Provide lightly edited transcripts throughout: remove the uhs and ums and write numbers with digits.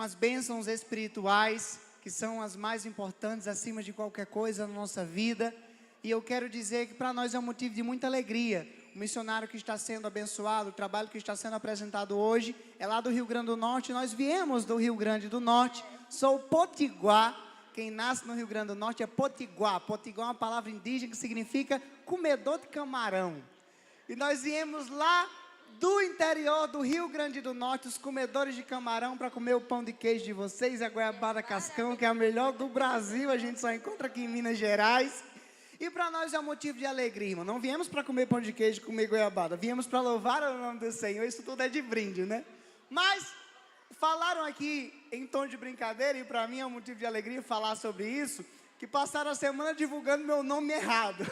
as bênçãos espirituais, que são as mais importantes acima de qualquer coisa na nossa vida. E eu quero dizer que para nós é um motivo de muita alegria. O missionário que está sendo abençoado, o trabalho que está sendo apresentado hoje, é lá do Rio Grande do Norte. Nós viemos do Rio Grande do Norte. Sou potiguar. Quem nasce no Rio Grande do Norte é potiguar. Potiguar é uma palavra indígena que significa comedor de camarão. E nós viemos lá do interior do Rio Grande do Norte, os comedores de camarão, para comer o pão de queijo de vocês, a goiabada cascão, que é a melhor do Brasil, a gente só encontra aqui em Minas Gerais. E para nós é um motivo de alegria, irmão. Não viemos para comer pão de queijo e comer goiabada, viemos para louvar o nome do Senhor. Isso tudo é de brinde, né? Mas falaram aqui em tom de brincadeira, e para mim é um motivo de alegria falar sobre isso, que passaram a semana divulgando meu nome errado.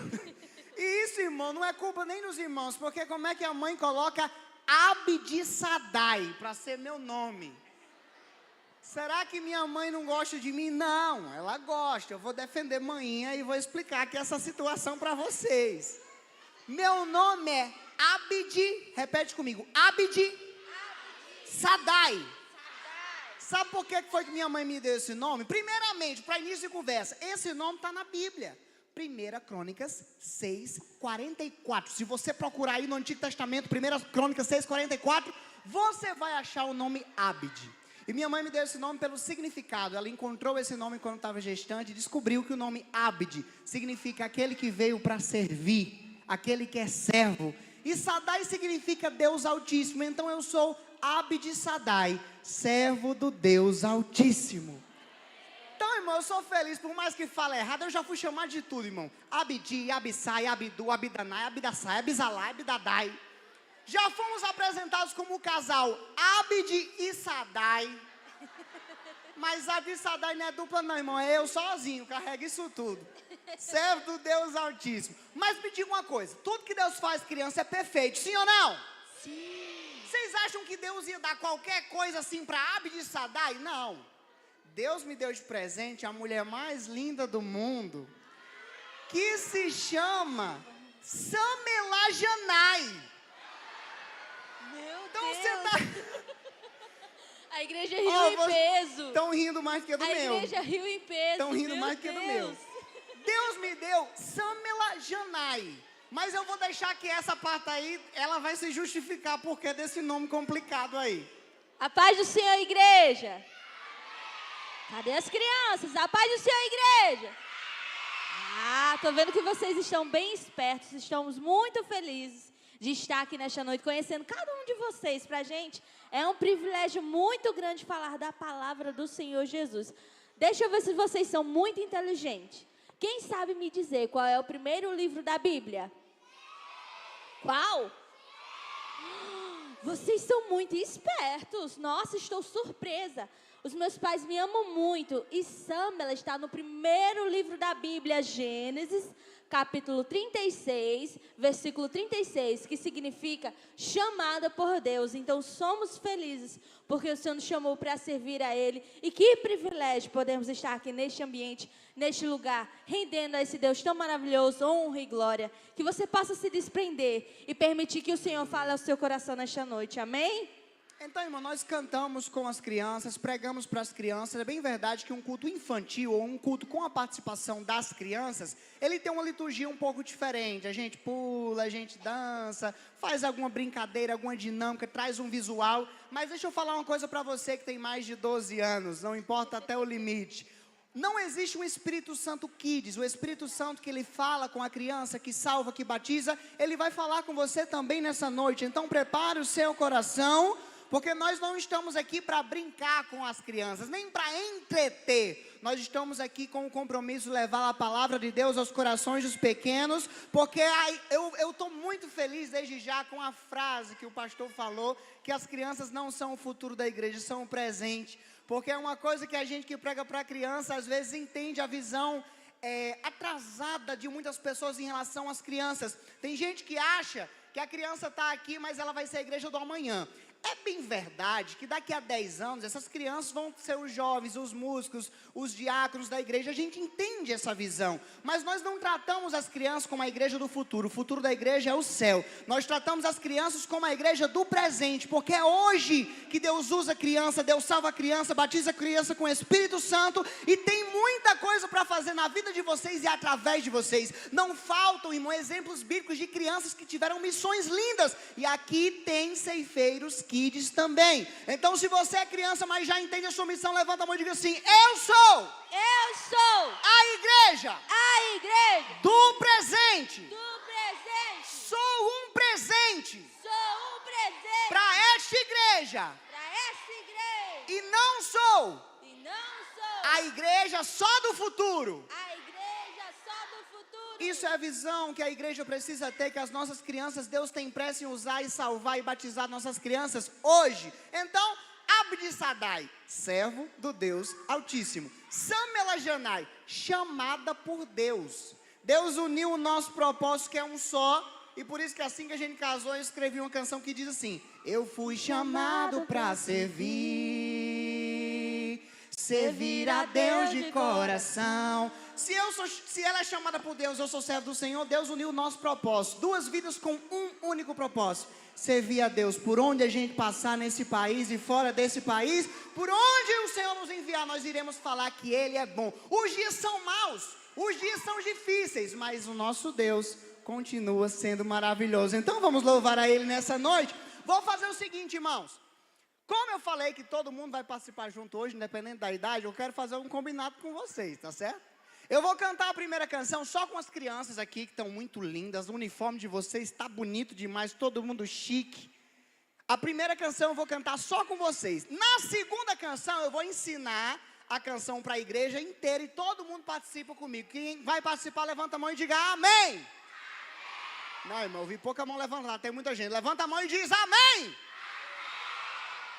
E isso, irmão, não é culpa nem dos irmãos, porque como é que a mãe coloca Abdi Sadai para ser meu nome? Será que minha mãe não gosta de mim? Não, ela gosta. Eu vou defender manhinha e vou explicar aqui essa situação para vocês. Meu nome é Abdi, repete comigo, Abdi Sadai. Sabe por que foi que minha mãe me deu esse nome? Primeiramente, para início de conversa, esse nome está na Bíblia. 1 Crônicas 6:44. Se você procurar aí no Antigo Testamento, 1 Crônicas 6:44, você vai achar o nome Abdi. E minha mãe me deu esse nome pelo significado. Ela encontrou esse nome quando estava gestante e descobriu que o nome Abdi significa aquele que veio para servir, aquele que é servo. E Sadai significa Deus Altíssimo. Então eu sou Abdi Sadai, servo do Deus Altíssimo. Então, irmão, eu sou feliz, por mais que fale errado, eu já fui chamado de tudo, irmão. Abdi, Abissai, Abidu, Abidanai, Abidassai, Abizalai, Abidadai. Já fomos apresentados como o casal Abdi e Sadai. Mas Abdi e Sadai não é dupla não, irmão, é eu sozinho, carrego isso tudo. Servo do Deus Altíssimo. Mas me diga uma coisa, tudo que Deus faz criança é perfeito, sim ou não? Sim. Vocês acham que Deus ia dar qualquer coisa assim para Abdi e Sadai? Não. Deus me deu de presente a mulher mais linda do mundo, que se chama Samela Janai. Meu então Deus. você tá... A igreja riu em peso. Estão rindo mais que do meu. A igreja riu em peso. Estão rindo mais que do meu. Deus me deu Samela Janai. Mas eu vou deixar que essa parte aí, ela vai se justificar porque desse nome complicado aí. A paz do Senhor, igreja. Cadê as crianças? A paz do Senhor, igreja. Tô vendo que vocês estão bem espertos. Estamos muito felizes de estar aqui nesta noite, conhecendo cada um de vocês. Pra gente é um privilégio muito grande falar da palavra do Senhor Jesus. Deixa eu ver se vocês são muito inteligentes. Quem sabe me dizer qual é o primeiro livro da Bíblia? Qual? Vocês são muito espertos. Nossa, estou surpresa. Os meus pais me amam muito. E Samela está no primeiro livro da Bíblia, Gênesis, capítulo 36, versículo 36, que significa chamada por Deus. Então somos felizes porque o Senhor nos chamou para servir a Ele. E que privilégio podermos estar aqui neste ambiente, neste lugar, rendendo a esse Deus tão maravilhoso, honra e glória. Que você possa se desprender e permitir que o Senhor fale ao seu coração nesta noite. Amém? Então, irmão, nós cantamos com as crianças, pregamos para as crianças. É bem verdade que um culto infantil ou um culto com a participação das crianças, ele tem uma liturgia um pouco diferente. A gente pula, a gente dança, faz alguma brincadeira, alguma dinâmica, traz um visual. Mas deixa eu falar uma coisa para você que tem mais de 12 anos, não importa até o limite. Não existe um Espírito Santo Kids. O Espírito Santo que ele fala com a criança, que salva, que batiza, ele vai falar com você também nessa noite. Então prepare o seu coração, porque nós não estamos aqui para brincar com as crianças, nem para entreter. Nós estamos aqui com o compromisso de levar a palavra de Deus aos corações dos pequenos, porque eu estou muito feliz desde já com a frase que o pastor falou, que as crianças não são o futuro da igreja, são o presente. Porque é uma coisa que a gente que prega para a criança, às vezes entende a visão atrasada de muitas pessoas em relação às crianças. Tem gente que acha que a criança está aqui, mas ela vai ser a igreja do amanhã. É bem verdade que daqui a 10 anos, essas crianças vão ser os jovens, os músicos, os diáconos da igreja. A gente entende essa visão, mas nós não tratamos as crianças como a igreja do futuro. O futuro da igreja é o céu. Nós tratamos as crianças como a igreja do presente, porque é hoje que Deus usa a criança, Deus salva a criança, batiza a criança com o Espírito Santo, e tem muita coisa para fazer na vida de vocês e através de vocês. Não faltam, irmão, exemplos bíblicos de crianças que tiveram missões lindas, e aqui tem ceifeiros kids também. Então, se você é criança, mas já entende a sua missão, levanta a mão e diga assim: eu sou a igreja do presente. Sou um presente para esta igreja. E não sou a igreja só do futuro. Isso é a visão que a igreja precisa ter, que as nossas crianças, Deus tem pressa em usar e salvar e batizar nossas crianças hoje. Então, Abdi Sadai, servo do Deus Altíssimo. Samela Janai, chamada por Deus. Deus uniu o nosso propósito, que é um só, e por isso que assim que a gente casou, eu escrevi uma canção que diz assim: eu fui chamado para servir a Deus de coração. Se ela é chamada por Deus, eu sou servo do Senhor. Deus uniu o nosso propósito, 2 vidas com um único propósito: servir a Deus. Por onde a gente passar nesse país e fora desse país, por onde o Senhor nos enviar, nós iremos falar que Ele é bom. Os dias são maus, os dias são difíceis, mas o nosso Deus continua sendo maravilhoso. Então vamos louvar a Ele nessa noite. Vou fazer o seguinte, irmãos. Como eu falei que todo mundo vai participar junto hoje, independente da idade, eu quero fazer um combinado com vocês, tá certo? Eu vou cantar a primeira canção só com as crianças aqui, que estão muito lindas. O uniforme de vocês está bonito demais, todo mundo chique. A primeira canção eu vou cantar só com vocês. Na segunda canção eu vou ensinar a canção para a igreja inteira e todo mundo participa comigo. Quem vai participar, levanta a mão e diga amém. Não, irmão, eu vi pouca mão levantar, tem muita gente. Levanta a mão e diz amém.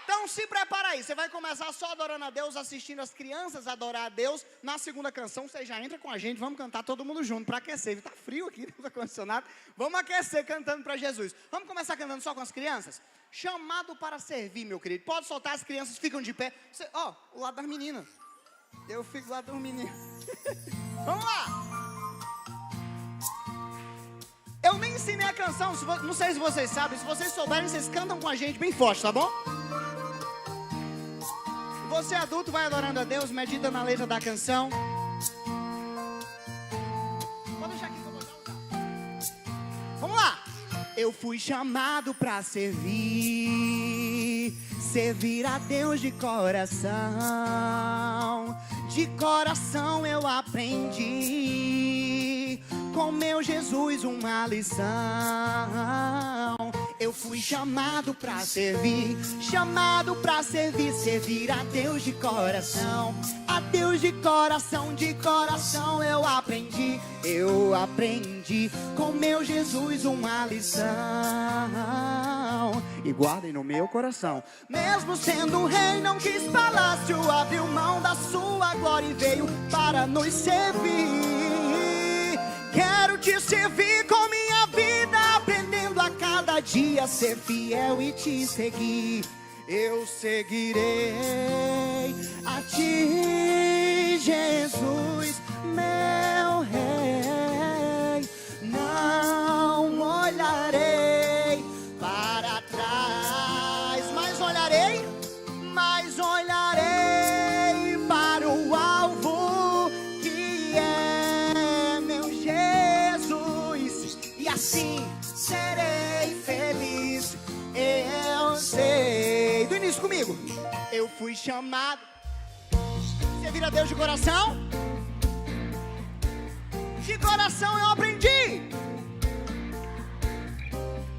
Então se prepara aí, você vai começar só adorando a Deus, assistindo as crianças adorar a Deus. Na segunda canção você já entra com a gente, vamos cantar todo mundo junto para aquecer. Está frio aqui no ar-condicionado, vamos aquecer cantando para Jesus. Vamos começar cantando só com as crianças? Chamado para servir, meu querido. Pode soltar, as crianças ficam de pé. Ó, o lado das meninas. Eu fico lá dos meninos. Vamos lá. Eu nem ensinei a canção, não sei se vocês sabem. Se vocês souberem, vocês cantam com a gente bem forte, tá bom? Você adulto vai adorando a Deus, medita na letra da canção. Pode deixar aqui que eu vou já usar. Vamos lá. Eu fui chamado para servir a Deus de coração. De coração eu aprendi com meu Jesus uma lição. Eu fui chamado para servir a Deus de coração. A Deus de coração eu aprendi com meu Jesus uma lição. E guardem no meu coração. Mesmo sendo rei, não quis palácio, abriu mão da sua glória e veio para nos servir. Quero te servir com minha vida, aprendendo a cada dia ser fiel e te seguir. Eu seguirei a ti, Jesus, meu rei. Não olharei para trás, mas olharei para o alvo, que é meu Jesus. E assim serei feliz, eu sei. Do início comigo. Eu fui chamado a servir a Deus de coração. De coração eu aprendi.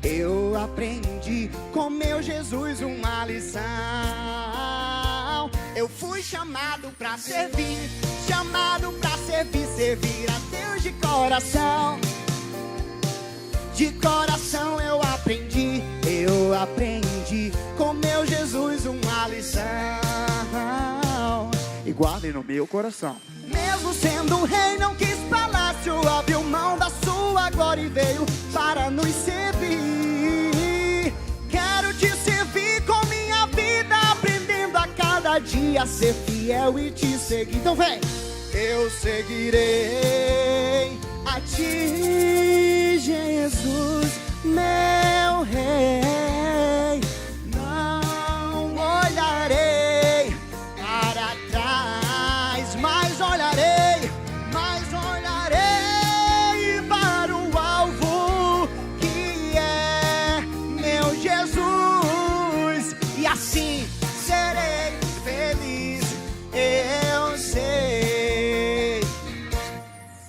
Eu aprendi com meu Jesus uma lição. Eu fui chamado para servir, servir a Deus de coração. De coração eu aprendi com meu Jesus uma lição. E guardem no meu coração. Mesmo sendo rei, não quis palácio, abriu mão da sua glória e veio para nos servir. Quero te servir com dia ser fiel e te seguir. Então vem! Eu seguirei a ti, Jesus, meu rei. Não olharei para trás, mas olharei para o alvo, que é meu Jesus. E assim serei feliz, eu sei.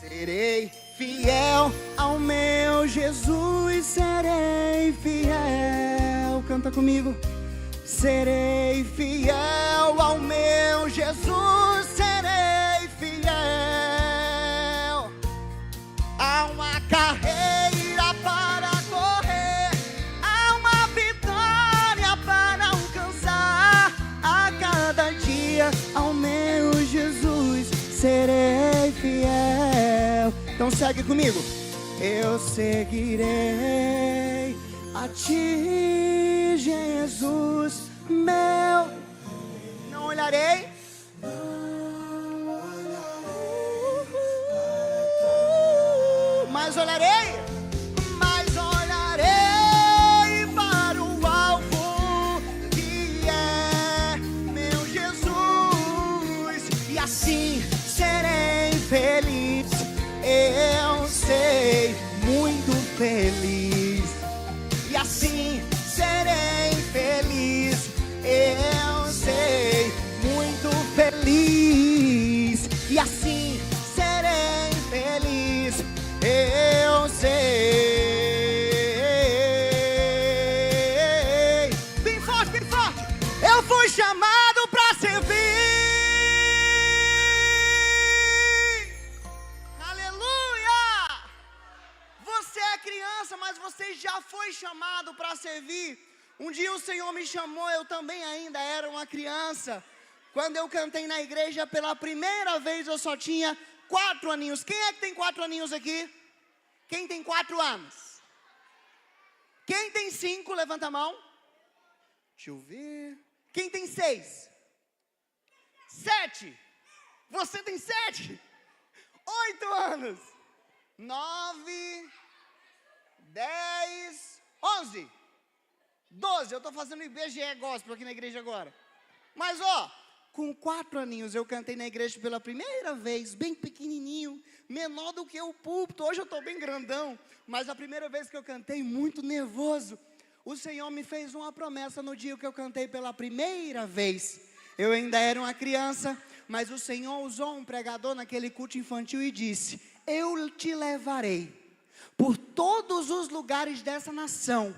Serei fiel ao meu Jesus, serei fiel. Canta comigo. Serei fiel ao meu Jesus, serei fiel. Há uma carreira para correr, há uma vitória para alcançar. A cada dia ao meu Jesus serei fiel. Então segue comigo. Eu seguirei a ti, Jesus, meu. Não olharei. Mas olharei para o alvo, que é meu Jesus. E assim serei feliz, eu sei, muito feliz. E assim serei feliz, eu sei, muito feliz. E assim serei feliz, eu sei. Bem forte, bem forte. Eu fui chamado para servir. Aleluia! Você é criança, mas você já foi chamado para servir. Um dia o Senhor me chamou, eu também ainda era uma criança. Quando eu cantei na igreja pela primeira vez, eu só tinha 4 aninhos. Quem é que tem 4 aninhos aqui? Quem tem 4 anos? Quem tem 5, levanta a mão. Deixa eu ver. Quem tem 6? 7. Você tem 7? 8 anos. 9, 10, 11, 12. Eu estou fazendo IBGE gospel aqui na igreja agora. Mas com 4 aninhos eu cantei na igreja pela primeira vez, bem pequenininho, menor do que o púlpito. Hoje eu estou bem grandão, mas a primeira vez que eu cantei, muito nervoso. O Senhor me fez uma promessa no dia que eu cantei pela primeira vez. Eu ainda era uma criança, mas o Senhor usou um pregador naquele culto infantil e disse: eu te levarei por todos os lugares dessa nação,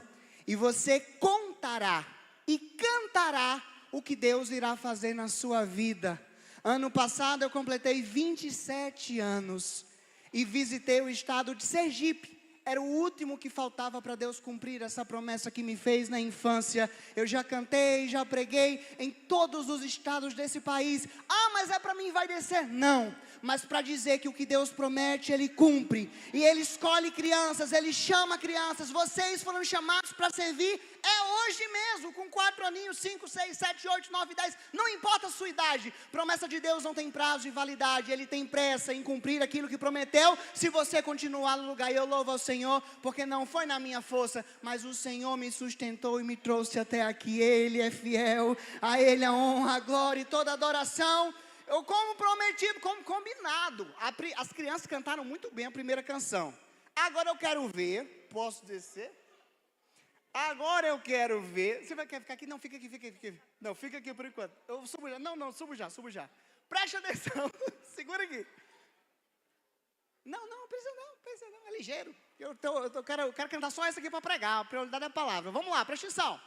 e você contará e cantará o que Deus irá fazer na sua vida. Ano passado eu completei 27 anos e visitei o estado de Sergipe. Era o último que faltava para Deus cumprir essa promessa que me fez na infância. Eu já cantei, já preguei em todos os estados desse país. Ah, mas é para mim vai descer? Não, mas para dizer que o que Deus promete, Ele cumpre. E Ele escolhe crianças, Ele chama crianças. Vocês foram chamados para servir, é hoje mesmo, com 4 aninhos, 5, 6, 7, 8, 9, 10. Não importa a sua idade, promessa de Deus não tem prazo de validade. Ele tem pressa em cumprir aquilo que prometeu, se você continuar no lugar. E eu louvo ao Senhor, porque não foi na minha força, mas o Senhor me sustentou e me trouxe até aqui. Ele é fiel, a Ele a honra, a glória e toda a adoração. Eu, como prometido, como combinado, as crianças cantaram muito bem a primeira canção. Agora eu quero ver, posso descer? Agora eu quero ver. Você quer ficar aqui? Não, fica aqui, fica aqui. Não, fica aqui por enquanto. Eu subo já. Não, subo já. Preste atenção. Segura aqui. Não, precisa não, é ligeiro. Eu quero cantar só essa aqui para pregar. A prioridade é a palavra. Vamos lá, preste atenção.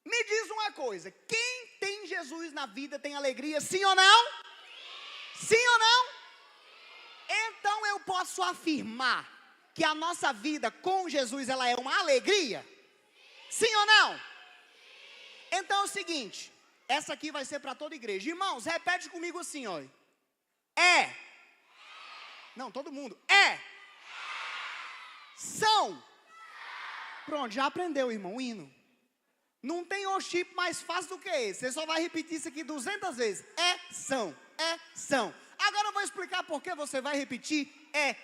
Me diz uma coisa: quem tem Jesus na vida tem alegria, sim ou não? Sim ou não? Então eu posso afirmar que a nossa vida com Jesus, ela é uma alegria? Sim ou não? Então é o seguinte, essa aqui vai ser para toda a igreja. Irmãos, repete comigo assim, ó. É. Não, todo mundo. É. São. Pronto, já aprendeu, irmão, o hino. Não tem worship mais fácil do que esse. Você só vai repetir isso aqui 200 vezes. São. Agora eu vou explicar por que você vai repetir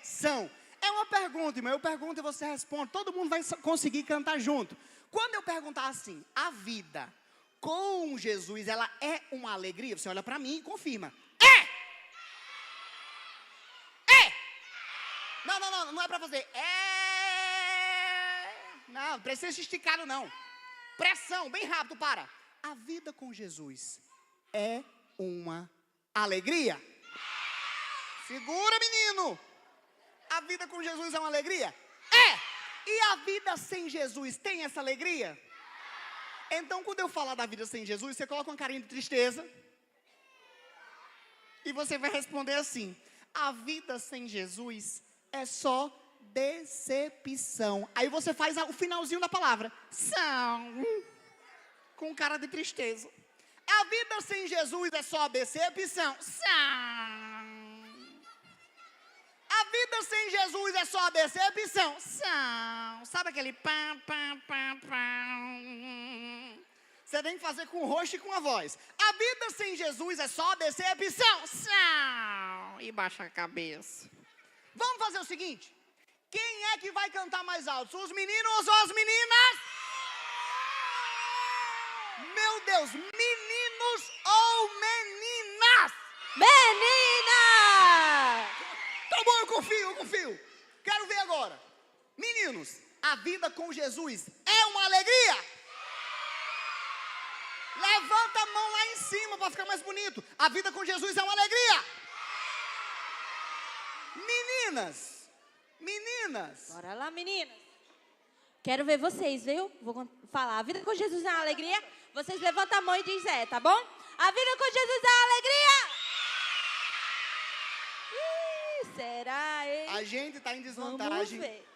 são. É uma pergunta, irmão. Eu pergunto e você responde. Todo mundo vai conseguir cantar junto. Quando eu perguntar assim, a vida com Jesus, ela é uma alegria? Você olha para mim e confirma. Não é para fazer. Não precisa ser esticado não. Pressão, bem rápido, para. A vida com Jesus é uma alegria? Segura, menino. A vida com Jesus é uma alegria? E a vida sem Jesus tem essa alegria? Então, quando eu falar da vida sem Jesus, você coloca uma carinha de tristeza. E você vai responder assim: a vida sem Jesus é só decepção. Aí você faz o finalzinho da palavra. São. Com cara de tristeza. A vida sem Jesus é só decepção. São. A vida sem Jesus é só decepção. São. Sabe aquele pam. Você tem que fazer com o rosto e com a voz. A vida sem Jesus é só decepção. São. E baixa a cabeça. Vamos fazer o seguinte. Quem é que vai cantar mais alto? Os meninos ou as meninas? Meu Deus, meninos ou meninas? Menina! Tá bom, eu confio. Quero ver agora. Meninos, a vida com Jesus é uma alegria? Levanta a mão lá em cima para ficar mais bonito. A vida com Jesus é uma alegria? Meninas. Bora lá, meninas. Quero ver vocês, viu? Vou falar. A vida com Jesus é uma alegria? Vocês levantam a mão e dizem tá bom? A vida com Jesus é uma alegria? Será, hein? A gente tá em Vamos desvantagem. ver.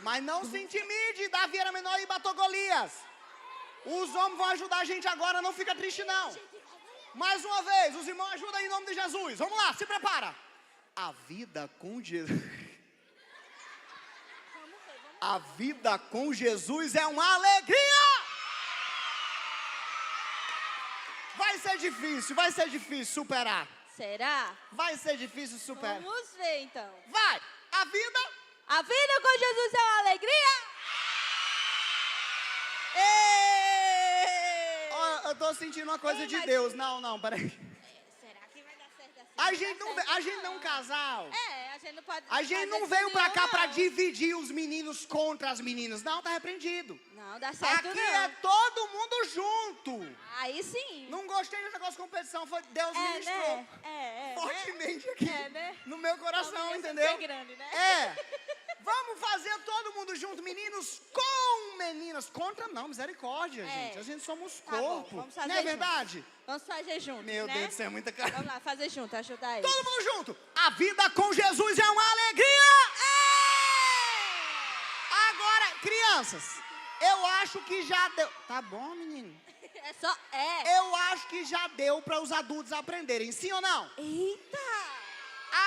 Mas não se intimide, Davi era menor e matou Golias. Os homens vão ajudar a gente agora, não fica triste não. Mais uma vez, os irmãos ajudam em nome de Jesus. Vamos lá, se prepara. A vida com Jesus. A vida com Jesus é uma alegria. Vai ser difícil superar. Será? Vai ser difícil superar. Vamos ver, então. Vai, a vida com Jesus é uma alegria? Eu tô sentindo uma coisa de mas- Deus. Não, peraí. Será que vai dar certo assim? A gente não é um casal. A gente não pode. A gente não fazer veio pra cá não. pra dividir os meninos contra as meninas. Não, tá repreendido. Não, dá certo Aqui não. é todo mundo junto. Aí sim. Não gostei desse negócio de competição. Foi Deus ministrou né? fortemente aqui. né? No meu coração, Começa a entendeu? ser grande, né? Vamos fazer todo mundo junto, meninos com meninas. Contra não, misericórdia, gente. A gente somos Tá bom, corpo. vamos fazer Não é junto. verdade? Vamos fazer juntos, Meu né? Deus do céu, é muita cara. Vamos lá, fazer junto, ajudar eles. Todo mundo junto. A vida com Jesus é uma alegria. Agora, crianças, eu acho que já deu. Tá bom, menino? É só Eu acho que já deu para os adultos aprenderem, sim ou não? Eita!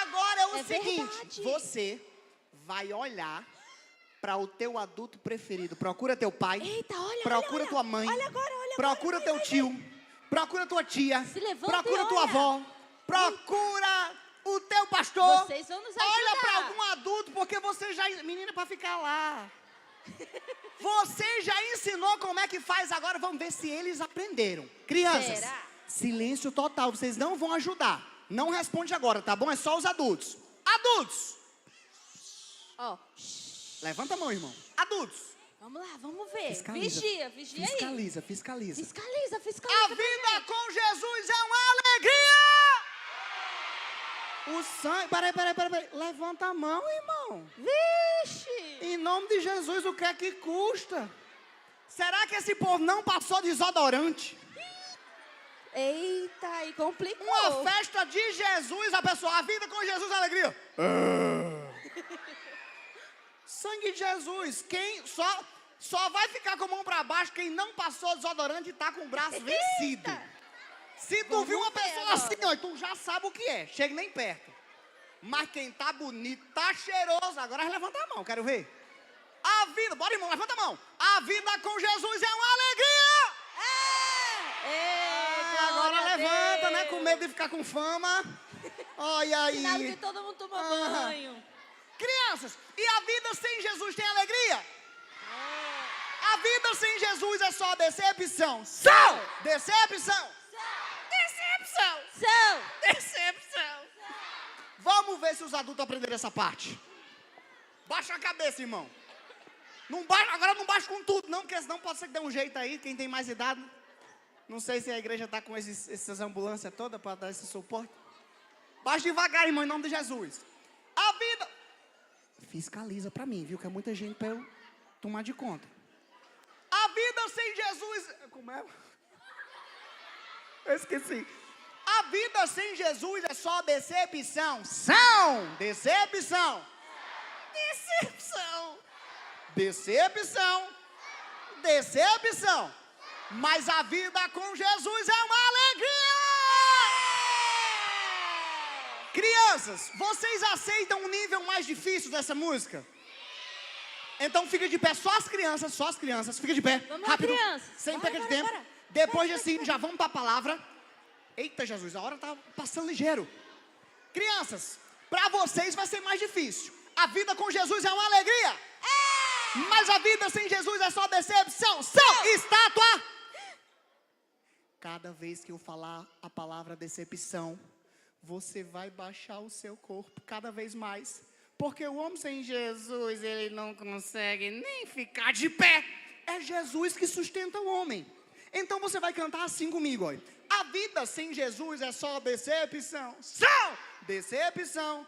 Agora é o É seguinte, verdade. você vai olhar para o teu adulto preferido. Procura teu pai. Eita, olha, Procura olha, tua mãe. olha agora, olha Procura agora, teu tio. Procura tua tia. Se levanta Procura e tua olha. avó. Procura o teu pastor. Vocês vão nos ajudar. Olha para algum adulto, porque você já... Menina, para ficar lá. Você já ensinou como é que faz agora. Vamos ver se eles aprenderam. Crianças, Será? silêncio total. Vocês não vão ajudar. Não responde agora, tá bom? É só os adultos. Adultos. Ó, Levanta a mão, irmão. Adultos. vamos lá, vamos ver. Fiscaliza. Vigia aí. Fiscaliza. Fiscaliza. A vida com Jesus é uma alegria. O sangue... Peraí. Levanta a mão, irmão. Vixe! Em nome de Jesus, o que é que custa? Será que esse povo não passou desodorante? Eita, aí complicou. Uma festa de Jesus, a vida com Jesus é alegria. Sangue de Jesus. Quem só vai ficar com a mão para baixo quem não passou desodorante e tá com o braço vencido. Se tu viu uma pessoa assim, ó, tu já sabe o que é. Chega nem perto. Mas quem tá bonito, tá cheiroso. Agora levanta a mão, quero ver. A vida, bora irmão, levanta a mão. A vida com Jesus é uma alegria. Agora levanta, né? Com medo de ficar com fama. Olha aí. Sinal que todo mundo toma banho. Crianças, e a vida sem Jesus tem alegria? A vida sem Jesus é só decepção. Decepção. Decepção. Vamos ver se os adultos aprenderam essa parte. Baixa a cabeça, irmão. Agora não baixa com tudo, não, porque senão pode ser que dê um jeito aí, quem tem mais idade. Não sei se a igreja está com essas ambulâncias todas para dar esse suporte. Baixa devagar, irmão, em nome de Jesus. A vida... Fiscaliza para mim, viu? Que é muita gente para eu tomar de conta. A vida sem Jesus... Como é? Eu esqueci. A vida sem Jesus é só decepção. Decepção. Mas a vida com Jesus é uma alegria. Crianças, vocês aceitam um nível mais difícil dessa música? Então fica de pé, só as crianças, fica de pé. Vamos rápido, lá, crianças. sem Bora, perda de bora, tempo. bora. Depois assim, já vamos para a palavra. Eita Jesus, a hora tá passando ligeiro. Crianças, para vocês vai ser mais difícil. A vida com Jesus é uma alegria. Mas a vida sem Jesus é só decepção. Estátua. Cada vez que eu falar a palavra decepção, você vai baixar o seu corpo cada vez mais. Porque o homem sem Jesus, ele não consegue nem ficar de pé. É Jesus que sustenta o homem. Então você vai cantar assim comigo, olha. A vida sem Jesus é só decepção. Decepção.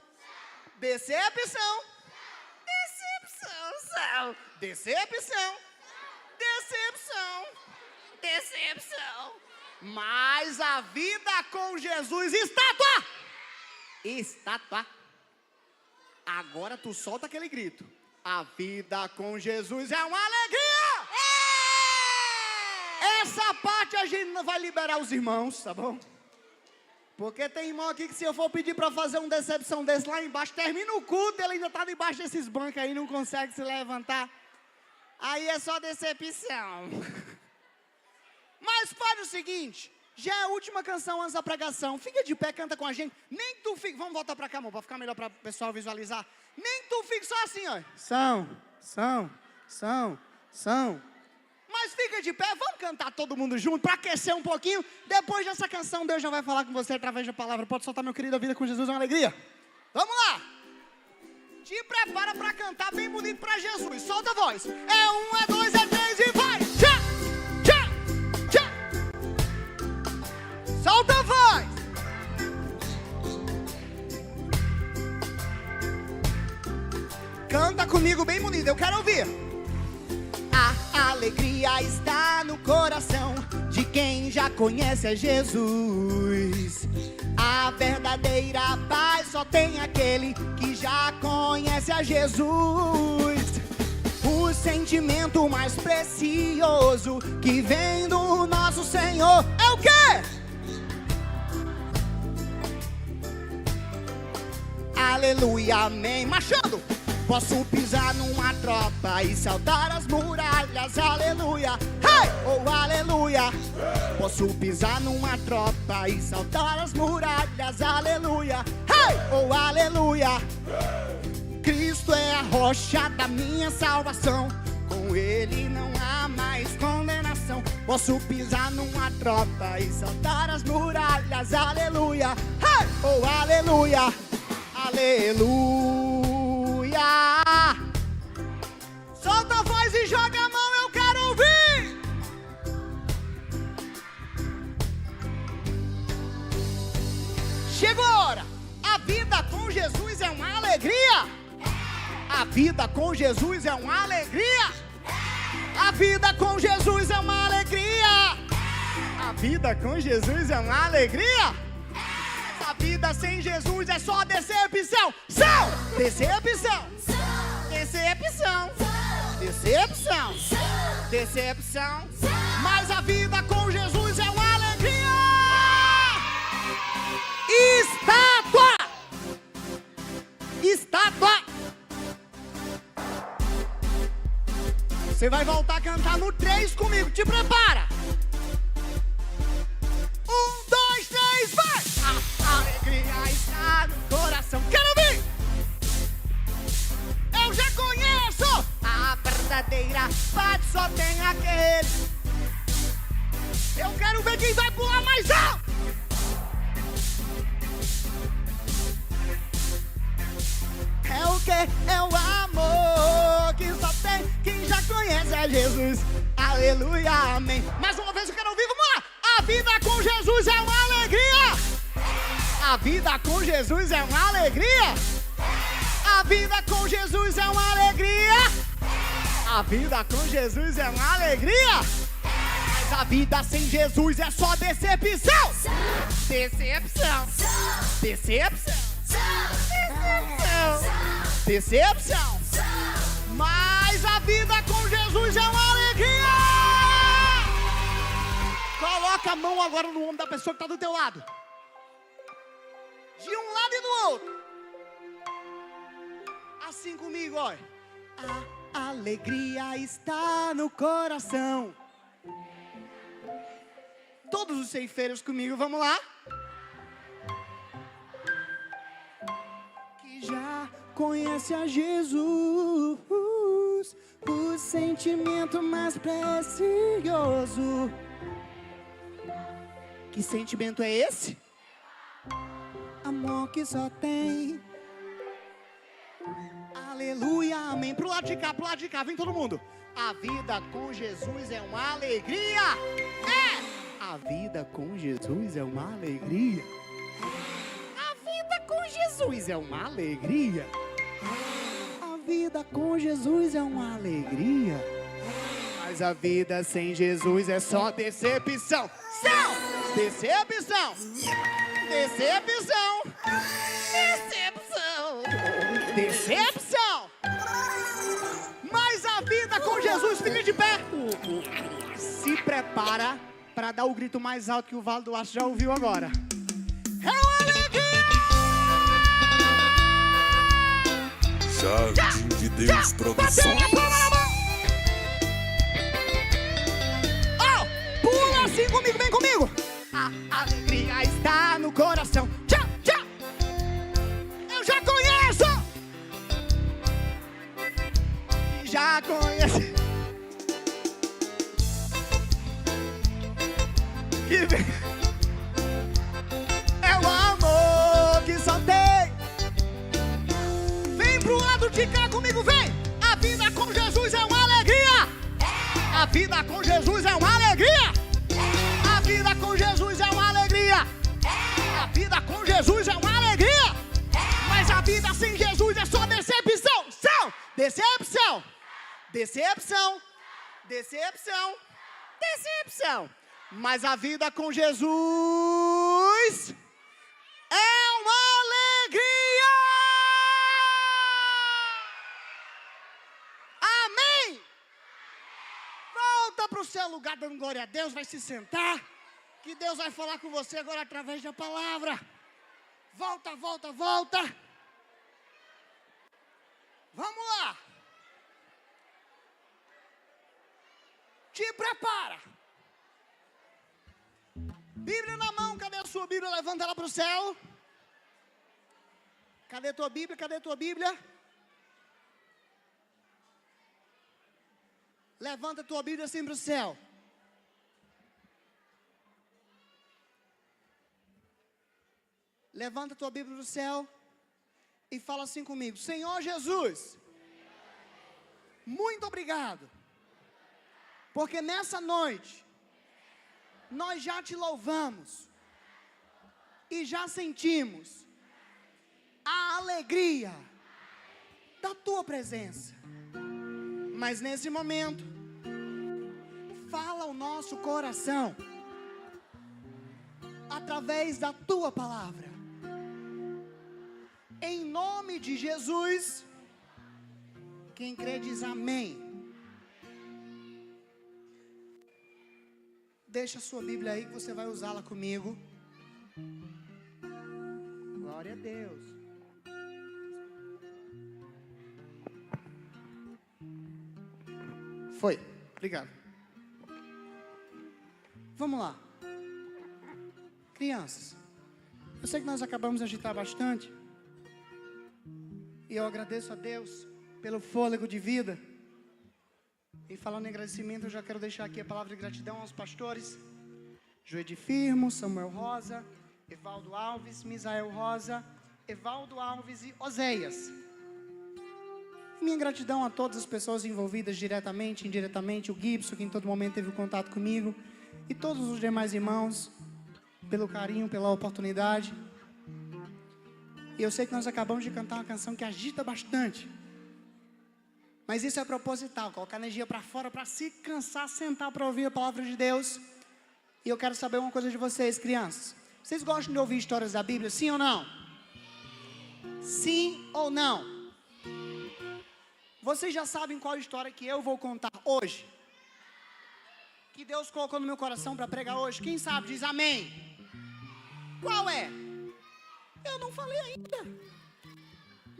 Mas a vida com Jesus, estátua. Agora tu solta aquele grito. A vida com Jesus é uma alegria. Essa parte a gente não vai liberar os irmãos, tá bom? Porque tem irmão aqui que se eu for pedir pra fazer uma decepção desse lá embaixo, termina o culto, ele ainda tá debaixo desses bancos aí, não consegue se levantar. Aí é só decepção. Mas faz o seguinte, já é a última canção antes da pregação. Fica de pé, canta com a gente. Nem tu fica, vamos voltar pra cá, amor, pra ficar melhor pra o pessoal visualizar. Nem tu fica só assim, ó. São. Mas fica de pé, vamos cantar todo mundo junto para aquecer um pouquinho. Depois dessa canção, Deus já vai falar com você através da palavra. Pode soltar, meu querido, a vida com Jesus é uma alegria. Vamos lá. Te prepara para cantar bem bonito para Jesus. Solta a voz. É 1, é 2, é 3 e vai. Tchá. Solta a voz. Canta comigo bem bonito, eu quero ouvir. A alegria está no coração de quem já conhece a Jesus. A verdadeira paz só tem aquele que já conhece a Jesus. O sentimento mais precioso que vem do nosso Senhor é o quê? Aleluia, amém. Marchando. Posso pisar numa tropa e saltar as muralhas, aleluia, hey! Oh, aleluia. Posso pisar numa tropa e saltar as muralhas, aleluia, hey! Oh, aleluia. Cristo é a rocha da minha salvação, com Ele não há mais condenação. Posso pisar numa tropa e saltar as muralhas, aleluia, hey! Oh, aleluia, aleluia. Solta a voz e joga a mão, eu quero ouvir. Chegou a hora. A vida com Jesus é uma alegria. A vida com Jesus é uma alegria. A vida com Jesus é uma alegria. A vida com Jesus é uma alegria. A vida sem Jesus é só decepção. Decepção. Mas a vida com Jesus é uma alegria. Estátua. Você vai voltar a cantar no 3 comigo. Te prepara. 1, 2, 3, vai! A alegria está no coração. Quero ouvir! Eu já conheço! A verdadeira paz só tem aquele. Eu quero ver quem vai pular mais alto! É o que? É o amor que só tem quem já conhece a Jesus. Aleluia, amém. Mais uma vez eu quero ouvir, vamos lá! A vida com Jesus é uma alegria! A vida com Jesus é uma alegria! A vida com Jesus é uma alegria! A vida com Jesus é uma alegria! Mas a vida sem Jesus é só decepção! Decepção! Decepção! Decepção! Decepção! Mas a vida com Jesus é uma alegria! Coloca a mão agora no ombro da pessoa que está do teu lado. De um lado e do outro. Assim comigo, olha. A alegria está no coração. Todos os ceifeiros comigo, vamos lá. Que já conhece a Jesus, o sentimento mais precioso. Que sentimento é esse? Amor que só tem. Aleluia, amém. Pro lado de cá, vem todo mundo. A vida com Jesus é uma alegria. É! A vida com Jesus é uma alegria. A vida com Jesus é uma alegria. A vida com Jesus é uma alegria. Mas a vida sem Jesus é só decepção. Decepção. Decepção. Decepção. Decepção. Mas a vida com Jesus, fica de pé. Se prepara para dar o grito mais alto que o Vale do Aço já ouviu agora. É uma alegria! Jardim de Deus Produções. Oh, pula assim comigo, vem comigo. A alegria está no coração. Tchau, tchau. Eu já conheço. Já conheço. Que vem. É o amor que só tem. Vem pro lado de cá comigo, vem. A vida com Jesus é uma alegria. A vida com Jesus é uma alegria. A vida com Jesus é uma alegria. A vida com Jesus é uma alegria. Mas a vida sem Jesus é só decepção. Decepção. Decepção. Decepção. Decepção. Mas a vida com Jesus é uma alegria. Amém. Volta para o seu lugar dando glória a Deus, vai se sentar, que Deus vai falar com você agora através da palavra. Volta, volta, volta. Vamos lá. Te prepara. Bíblia na mão, cadê a sua Bíblia? Levanta ela para o céu. Cadê tua Bíblia? Cadê tua Bíblia? Levanta a tua Bíblia assim para o céu. Levanta a tua Bíblia para o céu e fala assim comigo. Senhor Jesus, muito obrigado, porque nessa noite nós já te louvamos e já sentimos a alegria da tua presença. Mas nesse momento, fala o nosso coração através da tua palavra. Em nome de Jesus, quem crê diz amém. Deixa a sua Bíblia aí que você vai usá-la comigo. Glória a Deus. Foi. Obrigado. Vamos lá. Crianças, eu sei que nós acabamos de agitar bastante. E eu agradeço a Deus pelo fôlego de vida. E falando em agradecimento, eu já quero deixar aqui a palavra de gratidão aos pastores Joedi Firmo, Samuel Rosa, Evaldo Alves, Misael Rosa, Evaldo Alves e Oséias. Minha gratidão a todas as pessoas envolvidas diretamente, indiretamente, o Gibson, que em todo momento teve contato comigo, e todos os demais irmãos, pelo carinho, pela oportunidade. E eu sei que nós acabamos de cantar uma canção que agita bastante, mas isso é proposital, colocar energia para fora, para se cansar, sentar para ouvir a palavra de Deus. E eu quero saber uma coisa de vocês, crianças. Vocês gostam de ouvir histórias da Bíblia, sim ou não? Sim ou não? Vocês já sabem qual história que eu vou contar hoje? Que Deus colocou no meu coração para pregar hoje? Quem sabe diz amém. Qual é? Eu não falei ainda.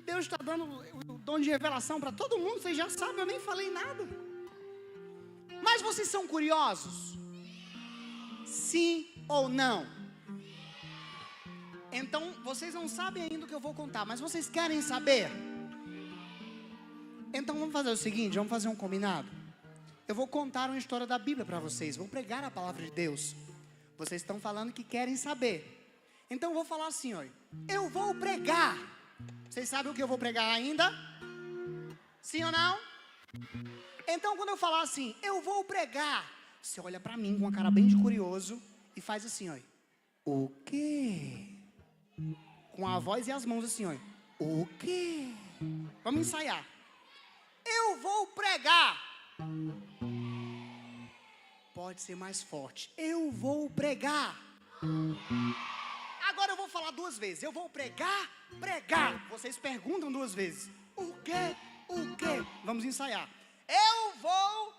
Deus está dando o dom de revelação para todo mundo. Vocês já sabem, eu nem falei nada. Mas vocês são curiosos? Sim ou não? Então, vocês não sabem ainda o que eu vou contar, mas vocês querem saber? Então vamos fazer o seguinte, vamos fazer um combinado. Eu vou contar uma história da Bíblia para vocês, vou pregar a palavra de Deus. Vocês estão falando que querem saber. Então eu vou falar assim, olha, eu vou pregar. Vocês sabem o que eu vou pregar ainda? Sim ou não? Então quando eu falar assim, eu vou pregar, você olha para mim com uma cara bem de curioso e faz assim, olha, o quê? Com a voz e as mãos assim, olha, o quê? Vamos ensaiar. Eu vou pregar. Pode ser mais forte. Eu vou pregar. Agora eu vou falar duas vezes. Eu vou pregar, pregar. Vocês perguntam duas vezes. O quê? O quê? Vamos ensaiar. Eu vou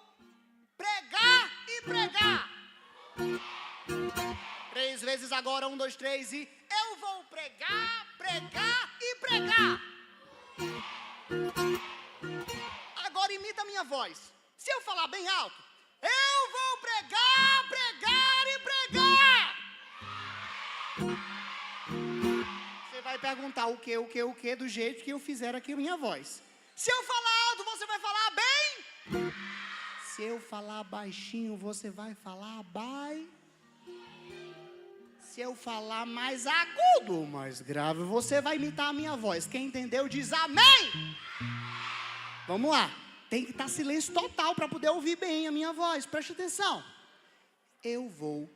pregar e pregar. 3 vezes agora. 1, 2, 3 e... Eu vou pregar, pregar e pregar. Agora imita a minha voz. Se eu falar bem alto, eu vou pregar, pregar e pregar. Você vai perguntar o que, do jeito que eu fizer aqui a minha voz. Se eu falar alto, você vai falar bem. Se eu falar baixinho, você vai falar baixo. Se eu falar mais agudo, mais grave, você vai imitar a minha voz. Quem entendeu diz amém. Vamos lá. Tem que estar silêncio total para poder ouvir bem a minha voz. Preste atenção. Eu vou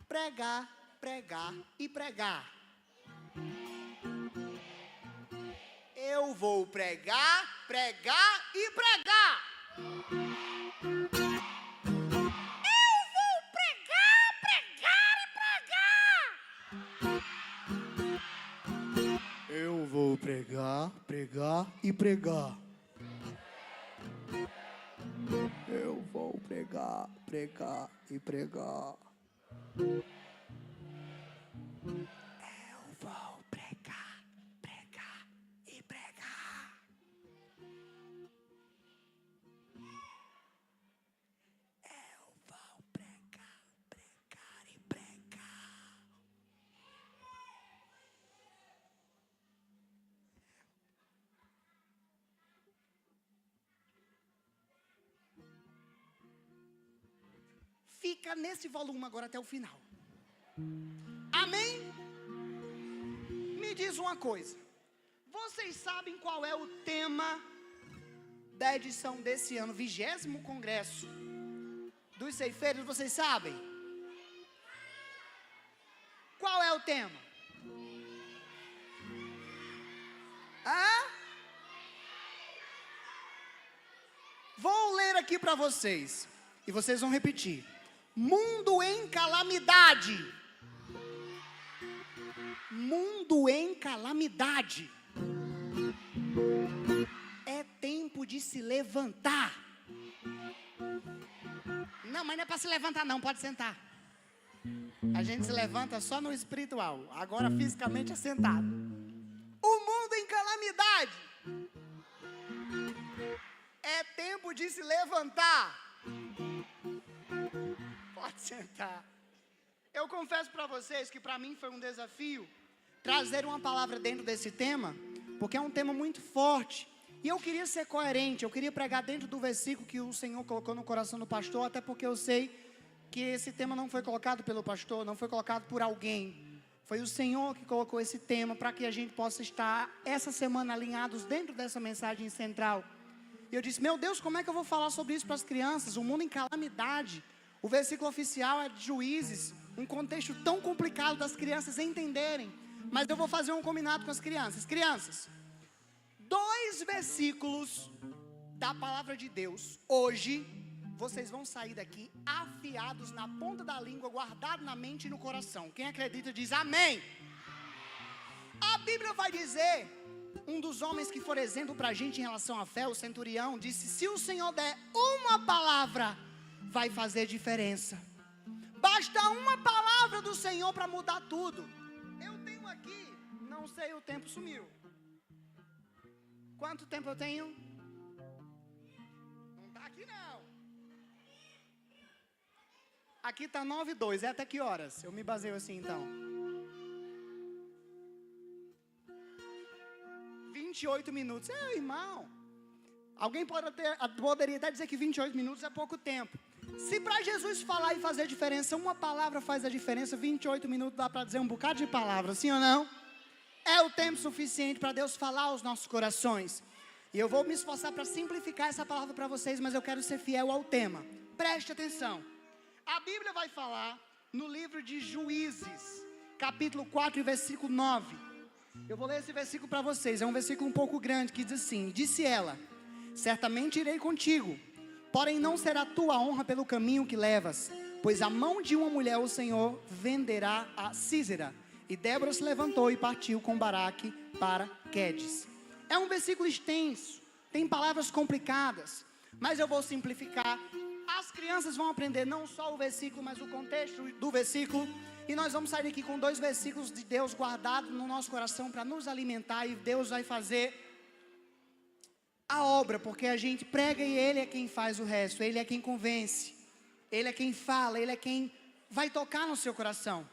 pregar, pregar e pregar. Eu vou pregar, pregar e pregar. Eu vou pregar, pregar e pregar. Eu vou pregar, pregar e pregar. Eu vou pregar, pregar e pregar. Eu vou pregar, pregar e pregar. Fica nesse volume agora até o final. Amém? Me diz uma coisa. Vocês sabem qual é o tema da edição desse ano, 20º Congresso dos Ceifeiros? Vocês sabem? Qual é o tema? Vou ler aqui para vocês. E vocês vão repetir. Mundo em calamidade. Mundo em calamidade. É tempo de se levantar. Não, mas não é para se levantar não, pode sentar. A gente se levanta só no espiritual. Agora fisicamente é sentado. O mundo em calamidade. É tempo de se levantar. Pode sentar. Eu confesso para vocês que para mim foi um desafio trazer uma palavra dentro desse tema, porque é um tema muito forte. E eu queria ser coerente, eu queria pregar dentro do versículo que o Senhor colocou no coração do pastor, até porque eu sei que esse tema não foi colocado pelo pastor, não foi colocado por alguém. Foi o Senhor que colocou esse tema para que a gente possa estar essa semana alinhados dentro dessa mensagem central. E eu disse, meu Deus, como é que eu vou falar sobre isso para as crianças? O mundo em calamidade. O versículo oficial é de Juízes, um contexto tão complicado das crianças entenderem. Mas eu vou fazer um combinado com as crianças. Crianças, 2 versículos da palavra de Deus, hoje, vocês vão sair daqui afiados na ponta da língua, guardados na mente e no coração. Quem acredita diz amém. A Bíblia vai dizer, um dos homens que for exemplo para a gente em relação à fé, o centurião, disse, se o Senhor der uma palavra, vai fazer diferença. Basta uma palavra do Senhor para mudar tudo. Eu tenho aqui, não sei, o tempo sumiu. Quanto tempo eu tenho? Não está aqui não. Aqui está 9:02, é até que horas? Eu me baseio assim então. 28 minutos. Irmão. Alguém poderia até dizer que 28 minutos é pouco tempo. Se para Jesus falar e fazer diferença, uma palavra faz a diferença, 28 minutos dá para dizer um bocado de palavras, sim ou não? É o tempo suficiente para Deus falar aos nossos corações. E eu vou me esforçar para simplificar essa palavra para vocês, mas eu quero ser fiel ao tema. Preste atenção. A Bíblia vai falar no livro de Juízes, capítulo 4 e versículo 9. Eu vou ler esse versículo para vocês, é um versículo um pouco grande que diz assim, disse ela, certamente irei contigo, porém não será tua honra pelo caminho que levas, pois a mão de uma mulher o Senhor venderá a Sísera. E Débora se levantou e partiu com Baraque para Quedes. É um versículo extenso, tem palavras complicadas, mas eu vou simplificar. As crianças vão aprender não só o versículo, mas o contexto do versículo. E nós vamos sair daqui com 2 versículos de Deus guardados no nosso coração para nos alimentar. E Deus vai fazer a obra, porque a gente prega e Ele é quem faz o resto. Ele é quem convence, Ele é quem fala, Ele é quem vai tocar no seu coração.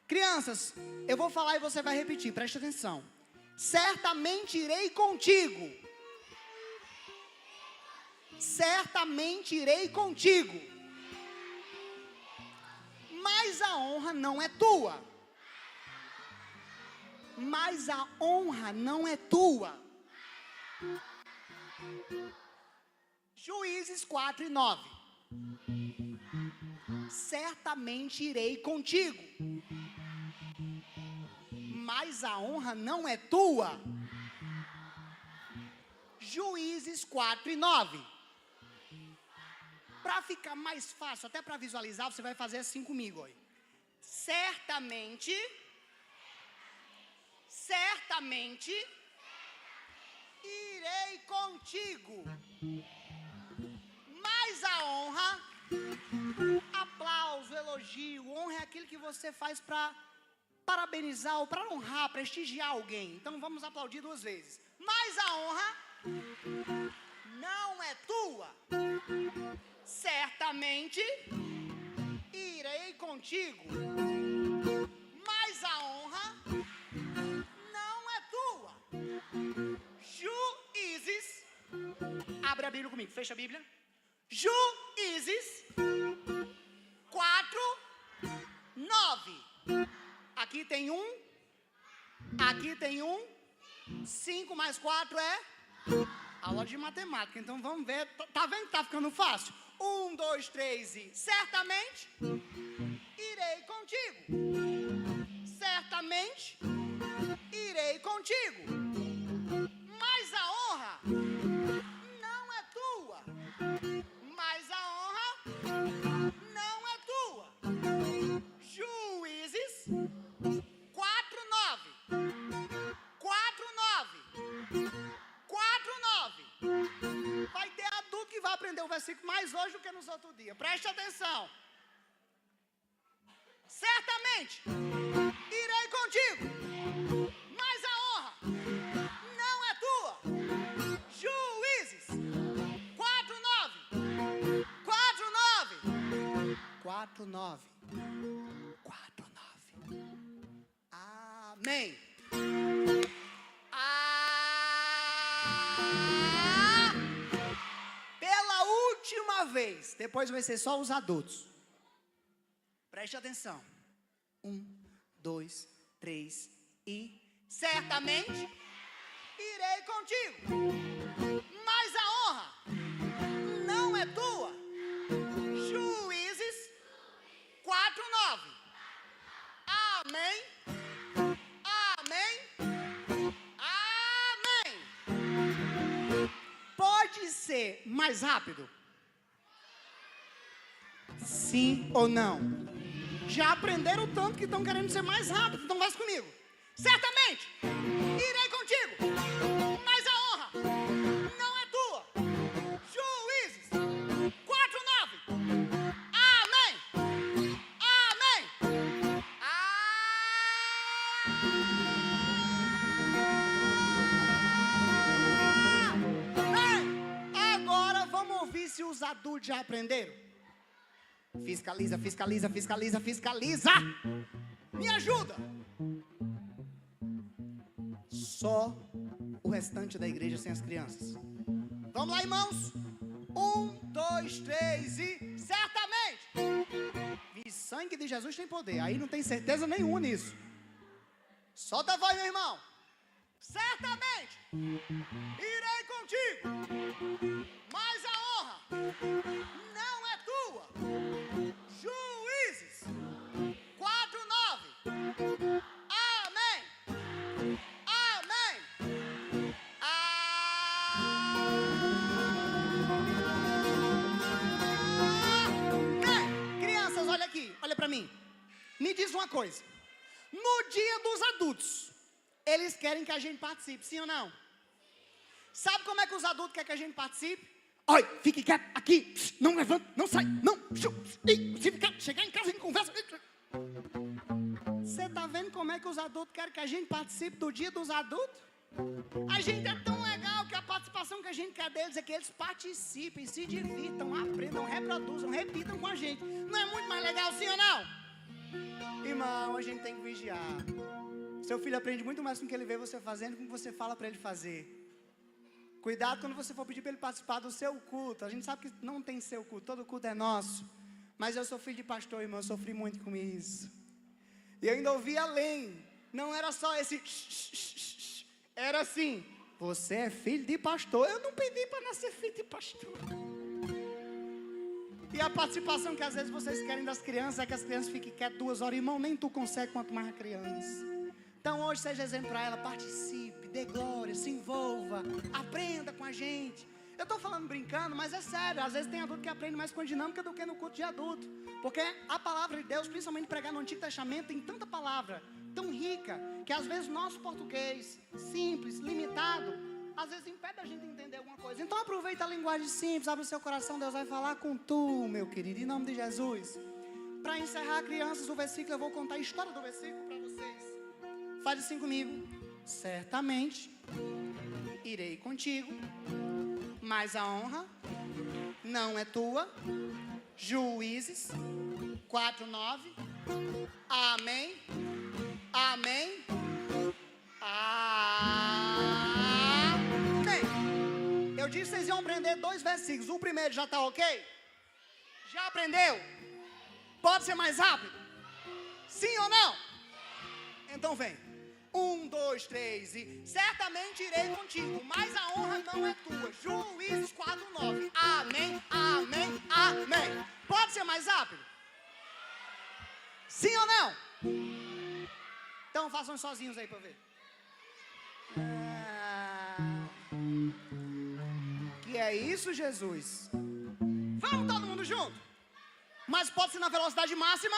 Crianças, eu vou falar e você vai repetir, preste atenção. Certamente irei contigo. Certamente irei contigo. Mas a honra não é tua. Mas a honra não é tua. Juízes 4 e 9. Certamente irei contigo. Mas a honra não é tua. Juízes 4 e 9. Para ficar mais fácil, até para visualizar, você vai fazer assim comigo. Ó. Certamente irei contigo. Mas a honra, aplauso, elogio, honra é aquilo que você faz para parabenizar ou para honrar, prestigiar alguém. Então vamos aplaudir 2 vezes. Mas a honra não é tua. Certamente irei contigo. Mas a honra não é tua. Juízes. Abre a Bíblia comigo, fecha a Bíblia. Juízes 4, 9. Aqui tem 1. Aqui tem 1. 5 mais 4 é aula de matemática. Então vamos ver. Tá vendo que tá ficando fácil? 1, 2, 3 e certamente irei contigo. Certamente irei contigo. Mas a honra não é tua. Mas a honra não é tua. Juízes 4, 9. 4, 9. 4, 9. Vai ter adulto que vai aprender o versículo mais hoje do que nos outros dias. Preste atenção. Certamente irei contigo, mas a honra não é tua. Juízes 4, 9. 4, 9. 4, 9. Amém. Pela última vez. Depois vai ser só os adultos. Preste atenção. 1, 2, 3 e... Certamente irei contigo. Mas a honra não é tua. Juízes 4:9. Amém. Amém. Amém. Pode ser mais rápido? Sim ou não? Já aprenderam o tanto que estão querendo ser mais rápido, então vai comigo. Certamente irei contigo, mas a honra não é tua. Juízes 4:9. Amém. Amém. Amém. Agora vamos ouvir se os adultos já aprenderam. Fiscaliza, fiscaliza, fiscaliza, fiscaliza. Me ajuda. Só o restante da igreja sem as crianças. Vamos lá, irmãos. 1, 2, 3 e... Certamente. E sangue de Jesus tem poder. Aí não tem certeza nenhuma nisso. Solta a voz, meu irmão. Certamente irei contigo, mas a honra não é tua. Juízes 4:9. Amém. Amém. Amém. Crianças, olha aqui, olha pra mim. Me diz uma coisa. No dia dos adultos, eles querem que a gente participe, sim ou não? Sabe como é que os adultos querem que a gente participe? Olha, fique quieto aqui, não levanta, não sai, não. Se ficar, chegar em casa a gente conversa. Você tá vendo como é que os adultos querem que a gente participe do dia dos adultos? A gente é tão legal que a participação que a gente quer deles é que eles participem, se divirtam, aprendam, reproduzam, repitam com a gente. Não é muito mais legal, sim ou não? Irmão, a gente tem que vigiar. Seu filho aprende muito mais com o que ele vê você fazendo do que você fala para ele fazer. Cuidado quando você for pedir para ele participar do seu culto. A gente sabe que não tem seu culto, todo culto é nosso. Mas eu sou filho de pastor, irmão, eu sofri muito com isso. E eu ainda ouvi além. Não era só esse... Era assim, você é filho de pastor. Eu não pedi para nascer filho de pastor. E a participação que às vezes vocês querem das crianças é que as crianças fiquem quietas 2 horas. Irmão, nem tu consegue quanto mais a criança. Então hoje seja exemplo para ela, participe, dê glória, se envolva, aprenda com a gente. Eu estou falando brincando, mas é sério, às vezes tem adulto que aprende mais com a dinâmica do que no culto de adulto. Porque a palavra de Deus, principalmente pregar no Antigo Testamento, tem tanta palavra, tão rica, que às vezes nosso português, simples, limitado, às vezes impede a gente entender alguma coisa. Então aproveita a linguagem simples, abre o seu coração, Deus vai falar com tu, meu querido, em nome de Jesus. Para encerrar, crianças, o versículo, eu vou contar a história do versículo para vocês. Fale assim comigo. Certamente irei contigo, mas a honra não é tua. Juízes 4:9. Amém. Amém. Amém. Eu disse que vocês iam aprender 2 versículos. O primeiro já está ok? Já aprendeu? Pode ser mais rápido? Sim ou não? Então vem. 1, 2, 3 e... Certamente irei contigo, mas a honra não é tua. Juízes 4:9. Amém, amém, amém. Pode ser mais rápido? Sim ou não? Então façam sozinhos aí para ver. Que é isso, Jesus? Vamos todo mundo junto? Mas pode ser na velocidade máxima?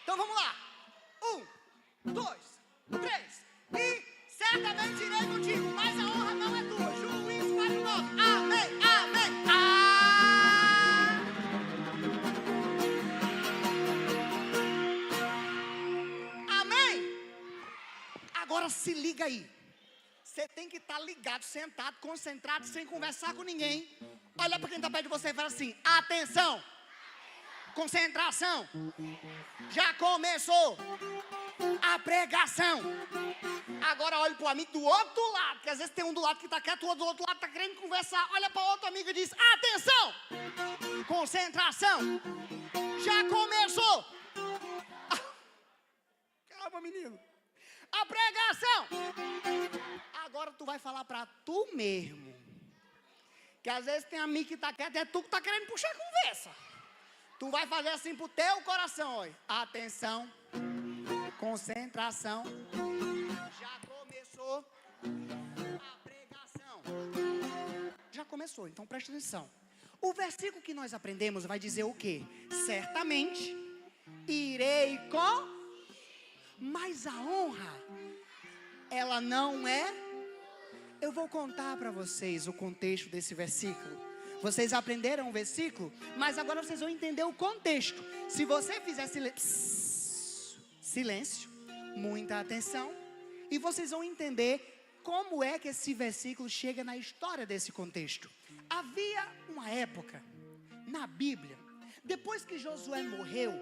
Então vamos lá. 1, 2, 3 e... Certamente irei contigo, mas a honra não é tua. Juízes 4:9. Amém, amém, amém. Agora se liga aí. Você tem que estar ligado, sentado, concentrado, sem conversar com ninguém. Olha para quem está perto de você e fala assim: atenção, concentração, já começou. a pregação. Agora olhe para o amigo do outro lado, que às vezes tem um do lado que está quieto, o outro do outro lado está querendo conversar. Olha para o outro amigo e diz: atenção, concentração, já começou. Calma, menino. A pregação. Agora tu vai falar para tu mesmo. Que às vezes tem amigo que está quieto, é tu que está querendo puxar a conversa. Tu vai fazer assim pro teu coração, olha. Atenção, concentração, já começou a pregação. Já começou, então presta atenção. O versículo que nós aprendemos vai dizer o quê? Certamente irei com... Mas a honra, ela não é... Eu vou contar para vocês o contexto desse versículo. Vocês aprenderam o versículo, mas agora vocês vão entender o contexto. Se você fizer silêncio, muita atenção, e vocês vão entender como é que esse versículo chega na história desse contexto. Havia uma época na Bíblia, depois que Josué morreu,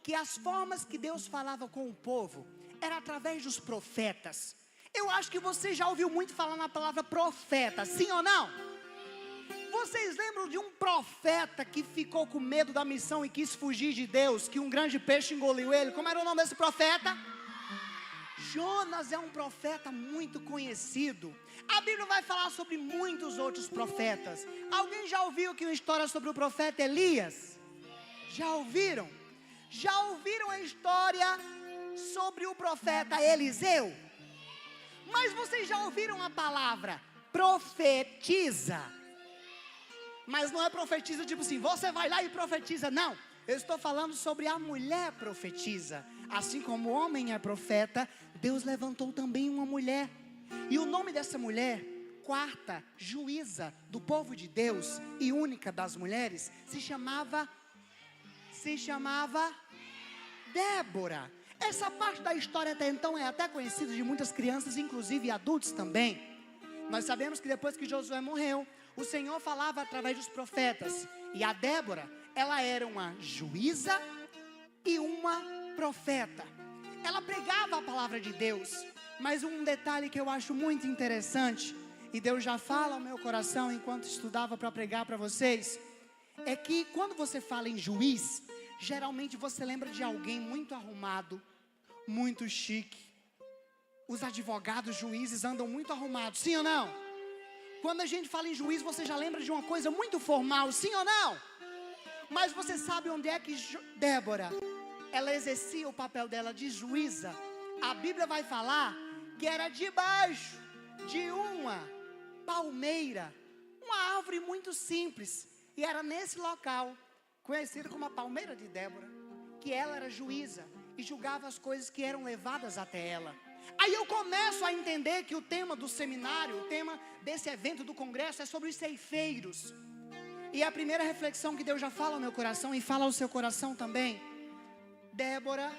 que as formas que Deus falava com o povo era através dos profetas. Eu acho que você já ouviu muito falar na palavra profeta, sim ou não? Vocês lembram de um profeta que ficou com medo da missão e quis fugir de Deus, que um grande peixe engoliu ele? Como era o nome desse profeta? Jonas é um profeta muito conhecido. A Bíblia vai falar sobre muitos outros profetas. Alguém já ouviu aqui uma história sobre o profeta Elias? Já ouviram? Já ouviram a história sobre o profeta Eliseu? Mas vocês já ouviram a palavra profetiza? Mas não é profetiza tipo assim, você vai lá e profetiza, não. Eu estou falando sobre a mulher profetiza. Assim como o homem é profeta, Deus levantou também uma mulher. E o nome dessa mulher, quarta juíza do povo de Deus e única das mulheres, se chamava Débora. Essa parte da história até então é até conhecida de muitas crianças, inclusive adultos também. Nós sabemos que depois que Josué morreu, o Senhor falava através dos profetas. E a Débora, ela era uma juíza e uma profeta. Ela pregava a palavra de Deus. Mas um detalhe que eu acho muito interessante, e Deus já fala ao meu coração enquanto estudava para pregar para vocês, é que quando você fala em juiz, geralmente você lembra de alguém muito arrumado, muito chique. Os advogados, juízes andam muito arrumados, sim ou não? Quando a gente fala em juiz, você já lembra de uma coisa muito formal, sim ou não? Mas você sabe onde é que Débora, ela exercia o papel dela de juíza? A Bíblia vai falar que era debaixo de uma palmeira, uma árvore muito simples. E era nesse local, conhecido como a palmeira de Débora, que ela era juíza e julgava as coisas que eram levadas até ela. Aí eu começo a entender que o tema do seminário, o tema desse evento do congresso é sobre os ceifeiros. E a primeira reflexão que Deus já fala ao meu coração e fala ao seu coração também, Débora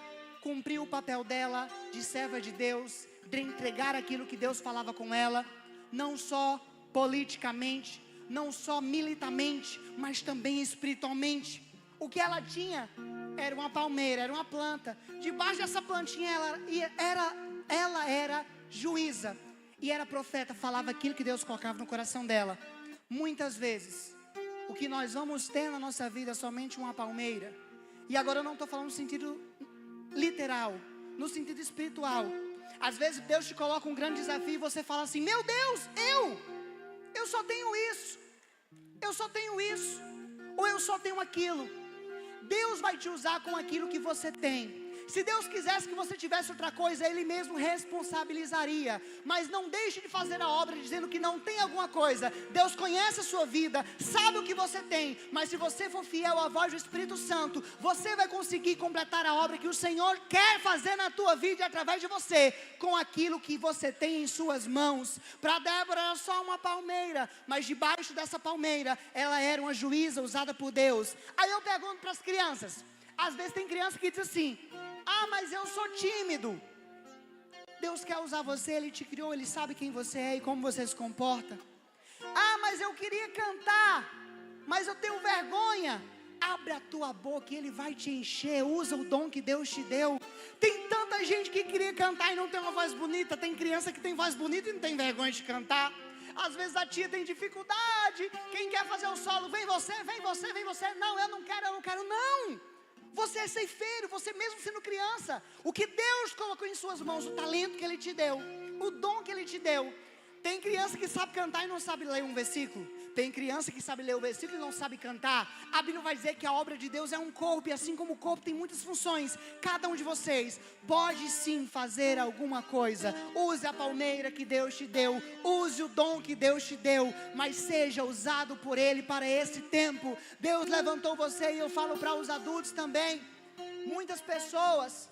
cumpriu o papel dela de serva de Deus, de entregar aquilo que Deus falava com ela, não só politicamente, não só militarmente, mas também espiritualmente. O que ela tinha era uma palmeira, era uma planta. Debaixo dessa plantinha ela era juíza e era profeta, falava aquilo que Deus colocava no coração dela. Muitas vezes, o que nós vamos ter na nossa vida é somente uma palmeira. E agora eu não estou falando no sentido literal, no sentido espiritual. Às vezes Deus te coloca um grande desafio e você fala assim, meu Deus, eu só tenho isso, eu só tenho isso, ou eu só tenho aquilo. Deus vai te usar com aquilo que você tem. Se Deus quisesse que você tivesse outra coisa, Ele mesmo responsabilizaria. Mas não deixe de fazer a obra dizendo que não tem alguma coisa. Deus conhece a sua vida, sabe o que você tem. Mas se você for fiel à voz do Espírito Santo, você vai conseguir completar a obra que o Senhor quer fazer na tua vida e através de você, com aquilo que você tem em suas mãos. Para Débora era só uma palmeira, mas debaixo dessa palmeira, ela era uma juíza usada por Deus. Aí eu pergunto para as crianças. Às vezes tem criança que diz assim, mas eu sou tímido. Deus quer usar você, Ele te criou, Ele sabe quem você é e como você se comporta. Mas eu queria cantar, mas eu tenho vergonha. abre a tua boca e Ele vai te encher. Usa o dom que Deus te deu. Tem tanta gente que queria cantar e não tem uma voz bonita. Tem criança que tem voz bonita e não tem vergonha de cantar. Às vezes a tia tem dificuldade. Quem quer fazer o solo, vem você, vem você, vem você. Não, eu não quero, não. Você é ceifeiro, você mesmo sendo criança. O que Deus colocou em suas mãos, o talento que Ele te deu, o dom que Ele te deu. Tem criança que sabe cantar e não sabe ler um versículo. Tem criança que sabe ler o versículo e não sabe cantar. A Bíblia vai dizer que a obra de Deus é um corpo. E assim como o corpo tem muitas funções, cada um de vocês pode sim fazer alguma coisa. Use a palmeira que Deus te deu. Use o dom que Deus te deu. Mas seja usado por Ele para esse tempo. Deus levantou você, e eu falo para os adultos também. Muitas pessoas,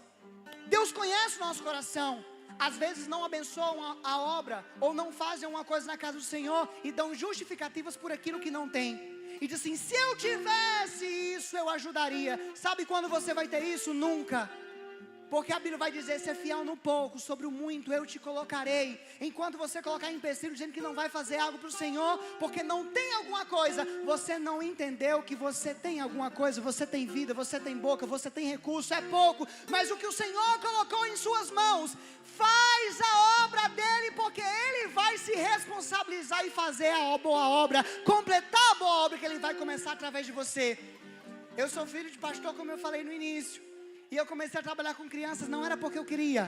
Deus conhece o nosso coração. Às vezes não abençoam a obra, ou não fazem uma coisa na casa do Senhor, e dão justificativas por aquilo que não tem. E diz assim, se eu tivesse isso, eu ajudaria. Sabe quando você vai ter isso? Nunca. Porque a Bíblia vai dizer, ser fiel no pouco, sobre o muito eu te colocarei. Enquanto você colocar empecilho dizendo que não vai fazer algo para o Senhor, porque não tem alguma coisa, você não entendeu que você tem alguma coisa. Você tem vida, você tem boca, você tem recurso, é pouco. Mas o que o Senhor colocou em suas mãos, faz a obra dEle, porque Ele vai se responsabilizar e fazer a boa obra, completar a boa obra que Ele vai começar através de você. Eu sou filho de pastor, como eu falei no início. E eu comecei a trabalhar com crianças, não era porque eu queria,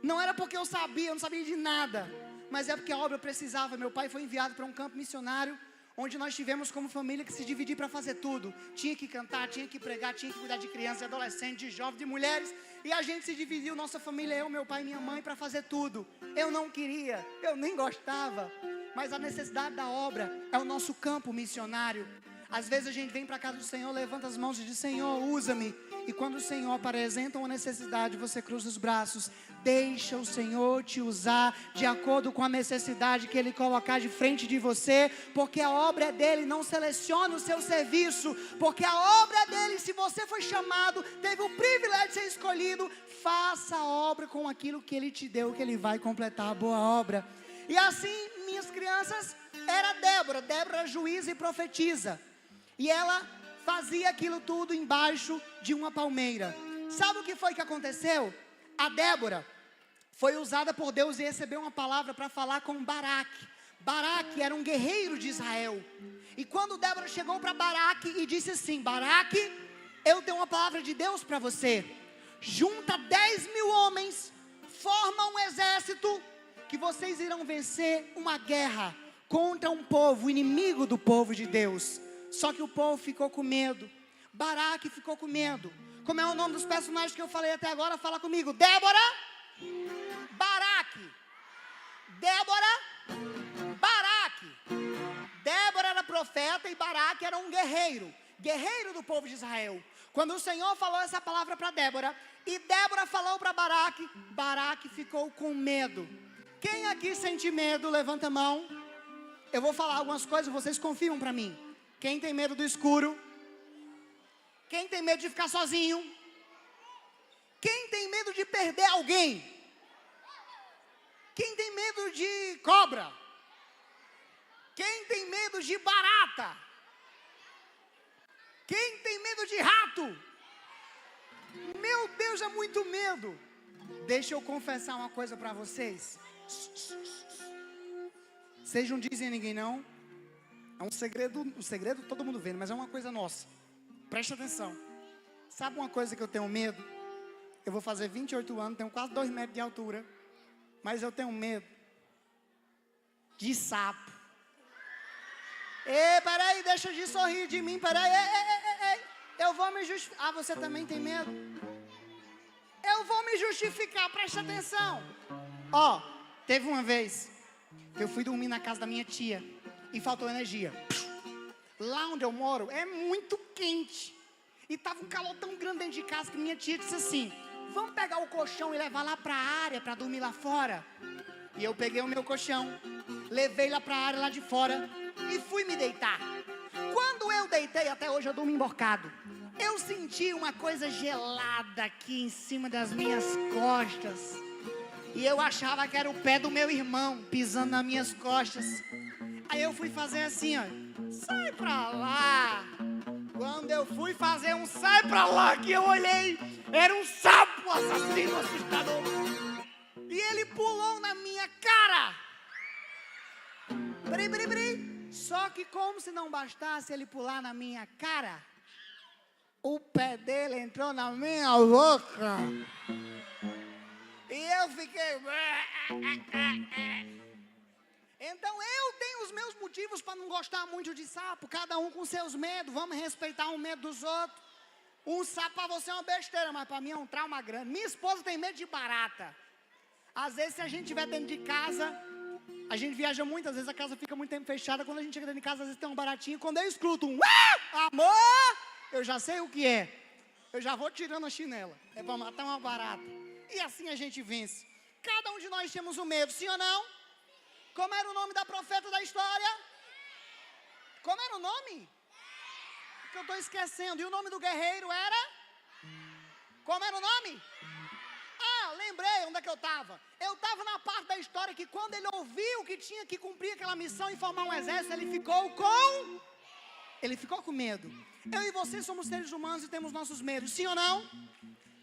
não era porque eu não sabia de nada, mas é porque a obra precisava. Meu pai foi enviado para um campo missionário, onde nós tivemos como família que se dividir para fazer tudo. Tinha que cantar, tinha que pregar, tinha que cuidar de crianças, de adolescentes, de jovens, de mulheres. E a gente se dividiu, nossa família, eu, meu pai e minha mãe, para fazer tudo. Eu não queria, eu nem gostava, mas a necessidade da obra é o nosso campo missionário. Às vezes a gente vem para a casa do Senhor, levanta as mãos e diz, Senhor, usa-me. E quando o Senhor apresenta uma necessidade, você cruza os braços. Deixa o Senhor te usar de acordo com a necessidade que Ele colocar de frente de você. Porque a obra é dEle, não selecione o seu serviço. Porque a obra é dEle, se você foi chamado, teve o privilégio de ser escolhido, faça a obra com aquilo que Ele te deu, que Ele vai completar a boa obra. E assim, minhas crianças, era Débora. Débora era juíza e profetiza. E ela fazia aquilo tudo embaixo de uma palmeira. Sabe o que foi que aconteceu? A Débora foi usada por Deus e recebeu uma palavra para falar com Baraque. Baraque era um guerreiro de Israel. E quando Débora chegou para Baraque e disse assim, Baraque, eu tenho uma palavra de Deus para você. Junta 10.000 homens, forma um exército, que vocês irão vencer uma guerra contra um povo, inimigo do povo de Deus. Só que o povo ficou com medo. Baraque ficou com medo. Como é o nome dos personagens que eu falei até agora? Fala comigo. Débora, Baraque. Débora, Baraque. Débora era profeta e Baraque era um guerreiro. Guerreiro do povo de Israel. Quando o Senhor falou essa palavra para Débora, e Débora falou para Baraque, Baraque ficou com medo. Quem aqui sente medo, levanta a mão. Eu vou falar algumas coisas, vocês confiam para mim. Quem tem medo do escuro? Quem tem medo de ficar sozinho? Quem tem medo de perder alguém? Quem tem medo de cobra? Quem tem medo de barata? Quem tem medo de rato? Meu Deus, é muito medo. Deixa eu confessar uma coisa para vocês. Vocês não dizem a ninguém não. É um segredo todo mundo vendo, mas é uma coisa nossa. Preste atenção. Sabe uma coisa que eu tenho medo? Eu vou fazer 28 anos, tenho quase 2 metros de altura, mas eu tenho medo de sapo. Ei, peraí, deixa de sorrir de mim, peraí. Ei. Eu vou me justificar. Ah, você também tem medo? Eu vou me justificar, preste atenção. Ó, teve uma vez que eu fui dormir na casa da minha tia e faltou energia. Lá onde eu moro é muito quente. E tava um calor tão grande dentro de casa que minha tia disse assim, vamos pegar o colchão e levar lá para a área para dormir lá fora. E eu peguei o meu colchão, levei lá para a área lá de fora e fui me deitar. Quando eu deitei, até hoje eu durmo emborcado, eu senti uma coisa gelada aqui em cima das minhas costas. E eu achava que era o pé do meu irmão pisando nas minhas costas. Aí eu fui fazer assim, ó, sai pra lá. Quando eu fui fazer um sai pra lá, que eu olhei, era um sapo assassino assustador. E ele pulou na minha cara. Bri. Só que como se não bastasse ele pular na minha cara, o pé dele entrou na minha boca. E eu fiquei... Então eu tenho os meus motivos para não gostar muito de sapo, cada um com seus medos, vamos respeitar o medo dos outros. Um sapo para você é uma besteira, mas para mim é um trauma grande. Minha esposa tem medo de barata. Às vezes se a gente estiver dentro de casa, a gente viaja muito, às vezes a casa fica muito tempo fechada, quando a gente chega dentro de casa, às vezes tem um baratinho, quando eu escuto um amor, eu já sei o que é. Eu já vou tirando a chinela, é para matar uma barata. E assim a gente vence. Cada um de nós temos um medo, sim ou não? Como era o nome da profeta da história? Como era o nome? Que eu estou esquecendo. E o nome do guerreiro era? Como era o nome? Ah, lembrei onde é que eu estava. Eu estava na parte da história que quando ele ouviu que tinha que cumprir aquela missão e formar um exército, ele ficou com medo. Eu e você somos seres humanos e temos nossos medos, sim ou não?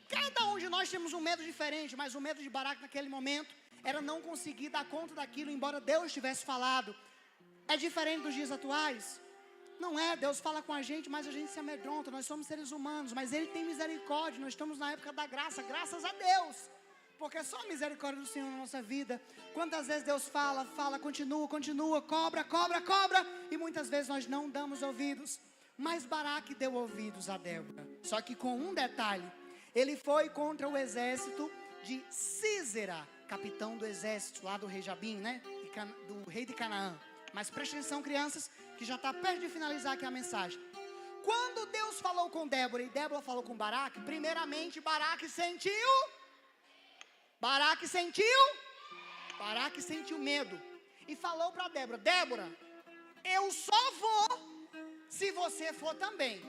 Cada um de nós temos um medo diferente, mas o medo de Baraque naquele momento era não conseguir dar conta daquilo, embora Deus tivesse falado. É diferente dos dias atuais? Não é, Deus fala com a gente, mas a gente se amedronta, nós somos seres humanos, mas Ele tem misericórdia, nós estamos na época da graça, graças a Deus, porque é só a misericórdia do Senhor na nossa vida. Quantas vezes Deus fala, continua, cobra, e muitas vezes nós não damos ouvidos, mas Baraque deu ouvidos a Débora, só que com um detalhe, ele foi contra o exército de Sísera, capitão do exército lá do rei Jabim, né? Do rei de Canaã. Mas preste atenção, crianças, que já está perto de finalizar aqui a mensagem. Quando Deus falou com Débora e Débora falou com Baraque, primeiramente Baraque sentiu medo. E falou para Débora, Débora, eu só vou se você for também.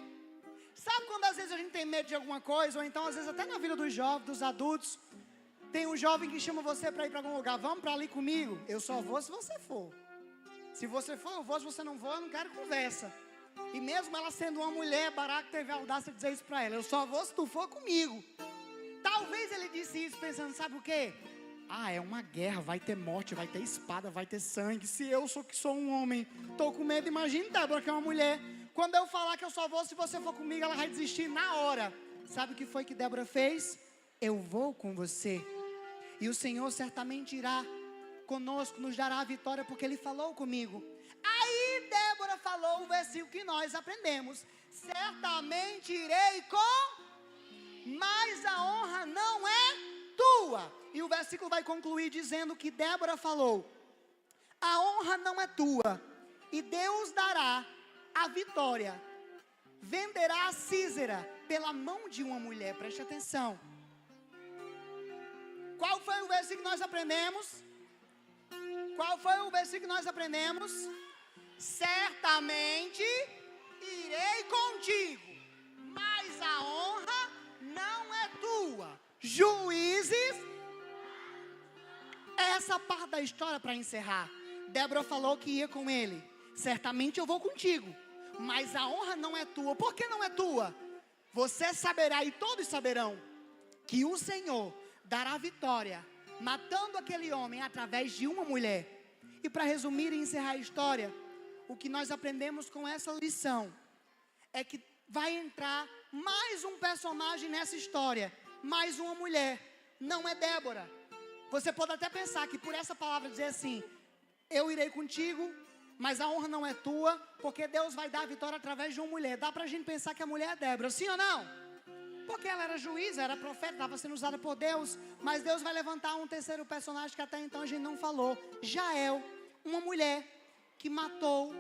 Sabe quando às vezes a gente tem medo de alguma coisa, ou então às vezes até na vida dos jovens, dos adultos, tem um jovem que chama você para ir para algum lugar, vamos para ali comigo, eu só vou se você for. Se você for, eu vou, se você não for, eu não quero conversa. E mesmo ela sendo uma mulher, Baraque teve a audácia de dizer isso para ela, eu só vou se tu for comigo. Talvez ele disse isso pensando, sabe o quê? Ah, é uma guerra, vai ter morte, vai ter espada, vai ter sangue. Se eu sou um homem, estou com medo, imagine Débora que é uma mulher. Quando eu falar que eu só vou se você for comigo, ela vai desistir na hora. Sabe o que foi que Débora fez? Eu vou com você. E o Senhor certamente irá conosco, nos dará a vitória, porque Ele falou comigo. Aí Débora falou o versículo que nós aprendemos. Certamente irei mas a honra não é tua. E o versículo vai concluir dizendo que Débora falou, a honra não é tua, e Deus dará a vitória, venderá a Sísera pela mão de uma mulher. Preste atenção. Qual foi o versículo que nós aprendemos? Certamente irei contigo, mas a honra não é tua. Juízes. Essa parte da história para encerrar. Débora falou que ia com ele. Certamente eu vou contigo, mas a honra não é tua. Por que não é tua? Você saberá e todos saberão que o Senhor dará vitória, matando aquele homem através de uma mulher. E para resumir e encerrar a história, o que nós aprendemos com essa lição é que vai entrar mais um personagem nessa história, mais uma mulher, não é Débora. Você pode até pensar que por essa palavra dizer assim, eu irei contigo, mas a honra não é tua, porque Deus vai dar a vitória através de uma mulher. Dá pra gente pensar que a mulher é Débora, sim ou não? Porque ela era juíza, era profeta, estava sendo usada por Deus. Mas Deus vai levantar um terceiro personagem que até então a gente não falou. Jael, uma mulher que matou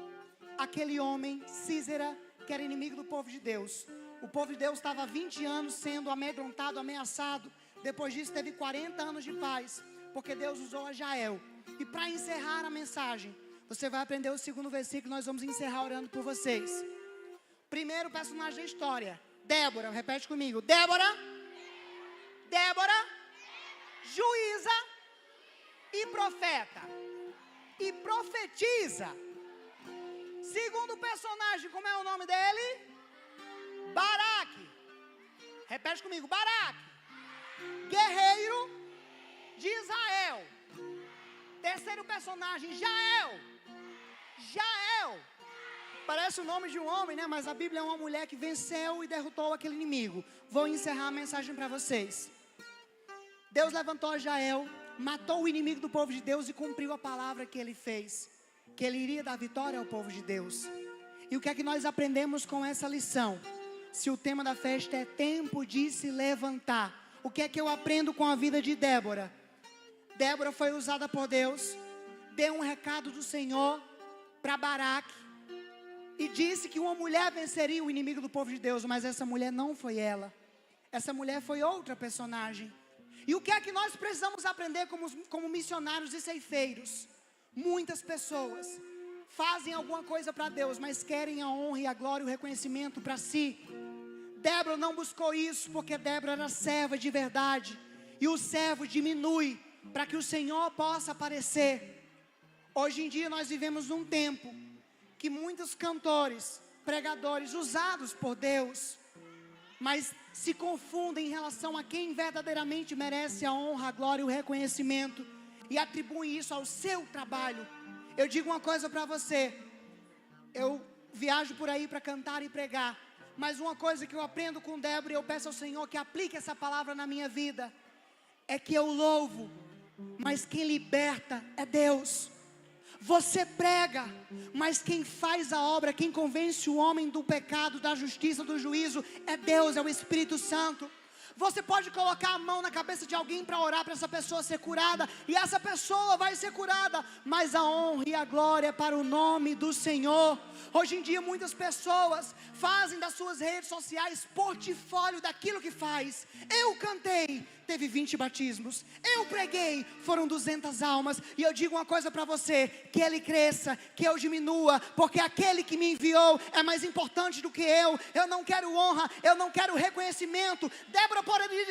aquele homem, Sísera, que era inimigo do povo de Deus. O povo de Deus estava há 20 anos sendo amedrontado, ameaçado. Depois disso teve 40 anos de paz, porque Deus usou a Jael. E para encerrar a mensagem, você vai aprender o segundo versículo, nós vamos encerrar orando por vocês. Primeiro personagem da história, Débora, repete comigo. Débora, juíza e profeta. E profetiza. Segundo personagem, como é o nome dele? Baraque. Repete comigo, Baraque. Guerreiro de Israel. Terceiro personagem, Jael. Jael. Parece o nome de um homem, né? Mas a Bíblia é uma mulher que venceu e derrotou aquele inimigo. Vou encerrar a mensagem para vocês. Deus levantou a Jael, matou o inimigo do povo de Deus e cumpriu a palavra que ele fez, que ele iria dar vitória ao povo de Deus. E o que é que nós aprendemos com essa lição? Se o tema da festa é tempo de se levantar, o que é que eu aprendo com a vida de Débora? Débora foi usada por Deus, deu um recado do Senhor para Baraque e disse que uma mulher venceria o inimigo do povo de Deus, mas essa mulher não foi ela. Essa mulher foi outra personagem. E o que é que nós precisamos aprender como missionários e ceifeiros? Muitas pessoas fazem alguma coisa para Deus, mas querem a honra e a glória e o reconhecimento para si. Débora não buscou isso, porque Débora era serva de verdade. E o servo diminui para que o Senhor possa aparecer. Hoje em dia nós vivemos num tempo que muitos cantores, pregadores usados por Deus, mas se confundem em relação a quem verdadeiramente merece a honra, a glória e o reconhecimento e atribuem isso ao seu trabalho. Eu digo uma coisa para você, eu viajo por aí para cantar e pregar, mas uma coisa que eu aprendo com Débora e eu peço ao Senhor que aplique essa palavra na minha vida, é que eu louvo, mas quem liberta é Deus. Você prega, mas quem faz a obra, quem convence o homem do pecado, da justiça, do juízo, é Deus, é o Espírito Santo. Você pode colocar a mão na cabeça de alguém para orar para essa pessoa ser curada, e essa pessoa vai ser curada, mas a honra e a glória é para o nome do Senhor. Hoje em dia muitas pessoas fazem das suas redes sociais portfólio daquilo que faz. Eu cantei, teve 20 batismos. Eu preguei, foram 200 almas. E eu digo uma coisa para você, que ele cresça, que eu diminua, porque aquele que me enviou é mais importante do que eu. Eu não quero honra, eu não quero reconhecimento. Débora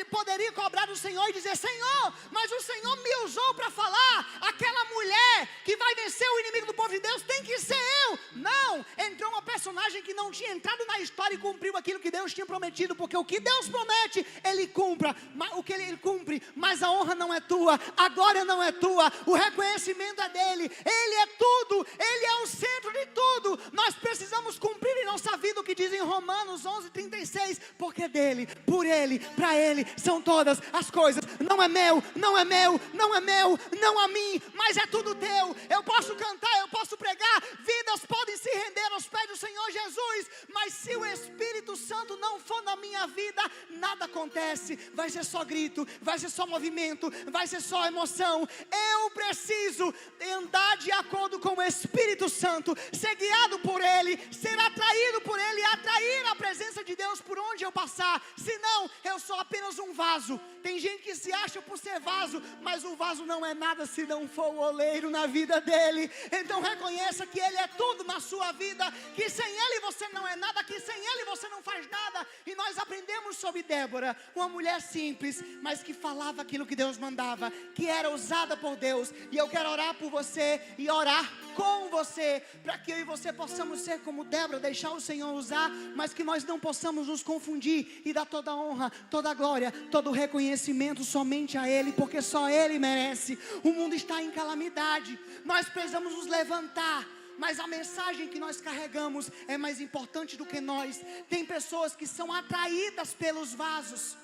poderia cobrar do Senhor e dizer: Senhor, mas o Senhor me usou para falar, aquela mulher que vai vencer o inimigo do povo de Deus tem que ser eu. Não, entrou uma personagem que não tinha entrado na história e cumpriu aquilo que Deus tinha prometido, porque o que Deus promete, Ele cumpra, o que Ele cumpre, mas a honra não é tua, a glória não é tua, o reconhecimento é dEle, Ele é tudo, Ele é o centro de tudo. Nós precisamos cumprir em nossa vida o que diz em Romanos 11:36, porque dEle, por Ele, para Ele são todas as coisas. Não é meu, não é meu, não é meu, não a mim, mas é tudo teu. Eu posso cantar, eu posso pregar, vidas podem se render aos pés do Senhor Jesus, mas se o Espírito Santo não for na minha vida, nada acontece. Vai ser só grito, vai ser só movimento, vai ser só emoção. Eu preciso andar de acordo com o Espírito Santo, ser guiado por Ele, ser atraído por Ele, atrair a presença de Deus por onde eu passar. Senão eu sou apenas um vaso. Tem gente que se acha por ser vaso, mas o vaso não é nada se não for o oleiro na vida dele. Então reconheça que Ele é tudo na sua vida, que sem Ele você não é nada, que sem Ele você não faz nada. E nós aprendemos sobre Débora, uma mulher simples, mas que falava aquilo que Deus mandava, que era usada por Deus. E eu quero orar por você e orar com você, para que eu e você possamos ser como Débora, deixar o Senhor usar, mas que nós não possamos nos confundir e dar toda a honra, toda a glória, todo o reconhecimento somente a Ele, porque só Ele merece. O mundo está em calamidade, nós precisamos nos levantar, mas a mensagem que nós carregamos é mais importante do que nós. Tem pessoas que são atraídas pelos vasos.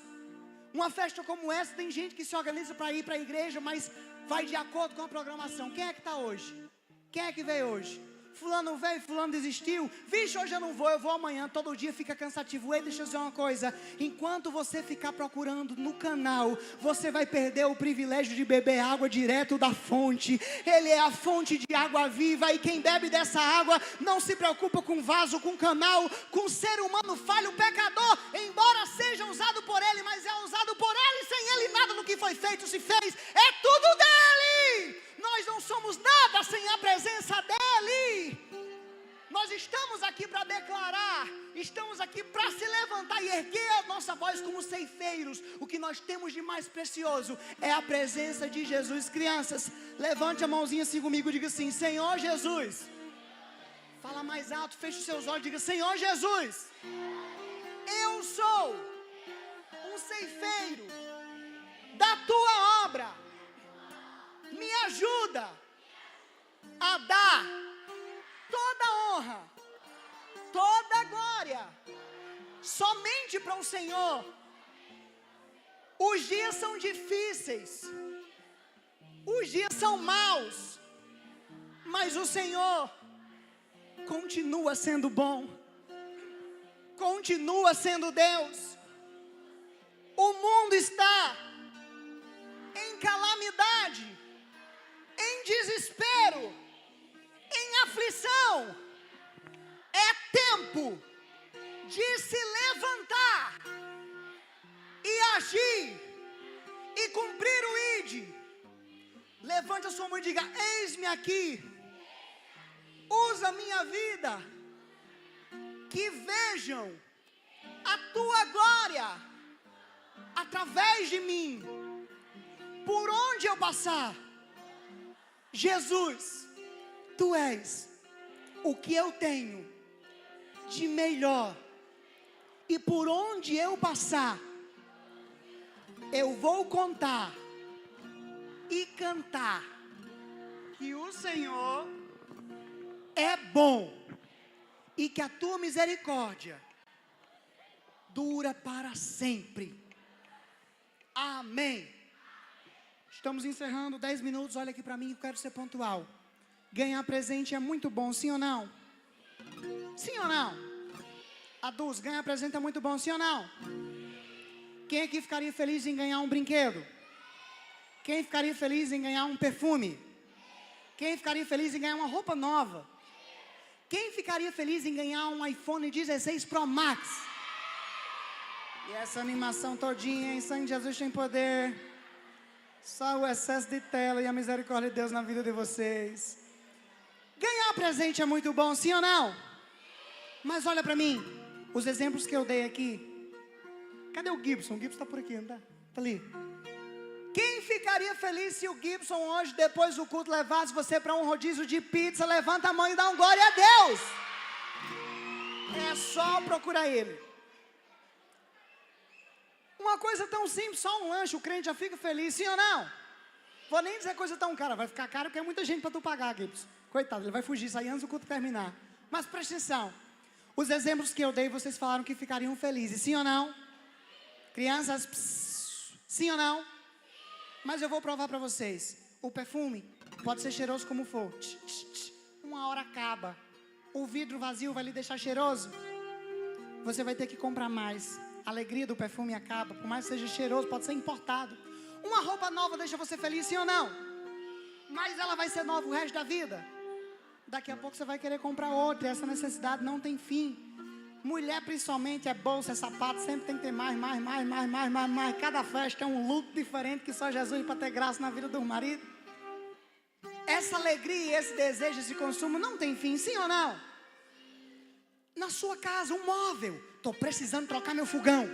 Uma festa como essa, tem gente que se organiza para ir para a igreja, mas vai de acordo com a programação. Quem é que está hoje? Quem é que veio hoje? Fulano veio, fulano desistiu. Vixe, hoje eu não vou, eu vou amanhã. Todo dia fica cansativo. Ei, deixa eu dizer uma coisa. Enquanto você ficar procurando no canal, você vai perder o privilégio de beber água direto da fonte. Ele é a fonte de água viva. E quem bebe dessa água não se preocupa com vaso, com canal, com ser humano falho, pecador. Embora seja usado por Ele, mas é usado por Ele. Sem Ele nada do que foi feito se fez. É tudo dEle. Nós não somos nada sem a presença dEle. Nós estamos aqui para declarar, estamos aqui para se levantar e erguer a nossa voz como ceifeiros. O que nós temos de mais precioso é a presença de Jesus. Crianças, levante a mãozinha assim comigo e diga assim: Senhor Jesus. Fala mais alto, feche os seus olhos e diga: Senhor Jesus, eu sou um ceifeiro da tua obra. Me ajuda a dar toda honra, toda glória somente para o Senhor. Os dias são difíceis, os dias são maus, mas o Senhor continua sendo bom, continua sendo Deus. O mundo está em calamidade, em desespero, em aflição. É tempo de se levantar e agir e cumprir o ID. Levante a sua mão e diga: eis-me aqui. Usa a minha vida, que vejam a tua glória através de mim, por onde eu passar. Jesus, tu és o que eu tenho de melhor, e por onde eu passar, eu vou contar e cantar que o Senhor é bom e que a tua misericórdia dura para sempre. Amém. Estamos encerrando 10 minutos. Olha aqui para mim, eu quero ser pontual. Ganhar presente é muito bom, sim ou não? Sim ou não? Adultos, ganhar presente é muito bom, sim ou não? Quem aqui ficaria feliz em ganhar um brinquedo? Quem ficaria feliz em ganhar um perfume? Quem ficaria feliz em ganhar uma roupa nova? Quem ficaria feliz em ganhar um iPhone 16 Pro Max? E essa animação todinha, em sangue de Jesus tem poder. Só o excesso de tela e a misericórdia de Deus na vida de vocês. Ganhar presente é muito bom, sim ou não? Mas olha pra mim, os exemplos que eu dei aqui. Cadê o Gibson? O Gibson tá por aqui, não tá? Tá ali. Quem ficaria feliz se o Gibson hoje, depois do culto, levasse você para um rodízio de pizza? Levanta a mão e dá um glória a Deus. É só procurar ele. Uma coisa tão simples, só um lanche, o crente já fica feliz, sim ou não? Vou nem dizer coisa tão cara, vai ficar caro porque é muita gente para tu pagar, Gibson. Coitado, ele vai fugir, sair antes do culto terminar. Mas presta atenção, os exemplos que eu dei, vocês falaram que ficariam felizes, sim ou não? Crianças, sim ou não? Mas eu vou provar para vocês. O perfume pode ser cheiroso como for. Uma hora acaba. O vidro vazio vai lhe deixar cheiroso. Você vai ter que comprar mais. A alegria do perfume acaba. Por mais que seja cheiroso, pode ser importado. Uma roupa nova deixa você feliz, sim ou não? Mas ela vai ser nova o resto da vida. Daqui a pouco você vai querer comprar outra. E essa necessidade não tem fim. Mulher principalmente, é bolsa, é sapato, sempre tem que ter mais. Cada festa é um luto diferente que só Jesus para ter graça na vida do marido. Essa alegria, esse desejo, esse consumo não tem fim, sim ou não? Na sua casa, um móvel. Estou precisando trocar meu fogão.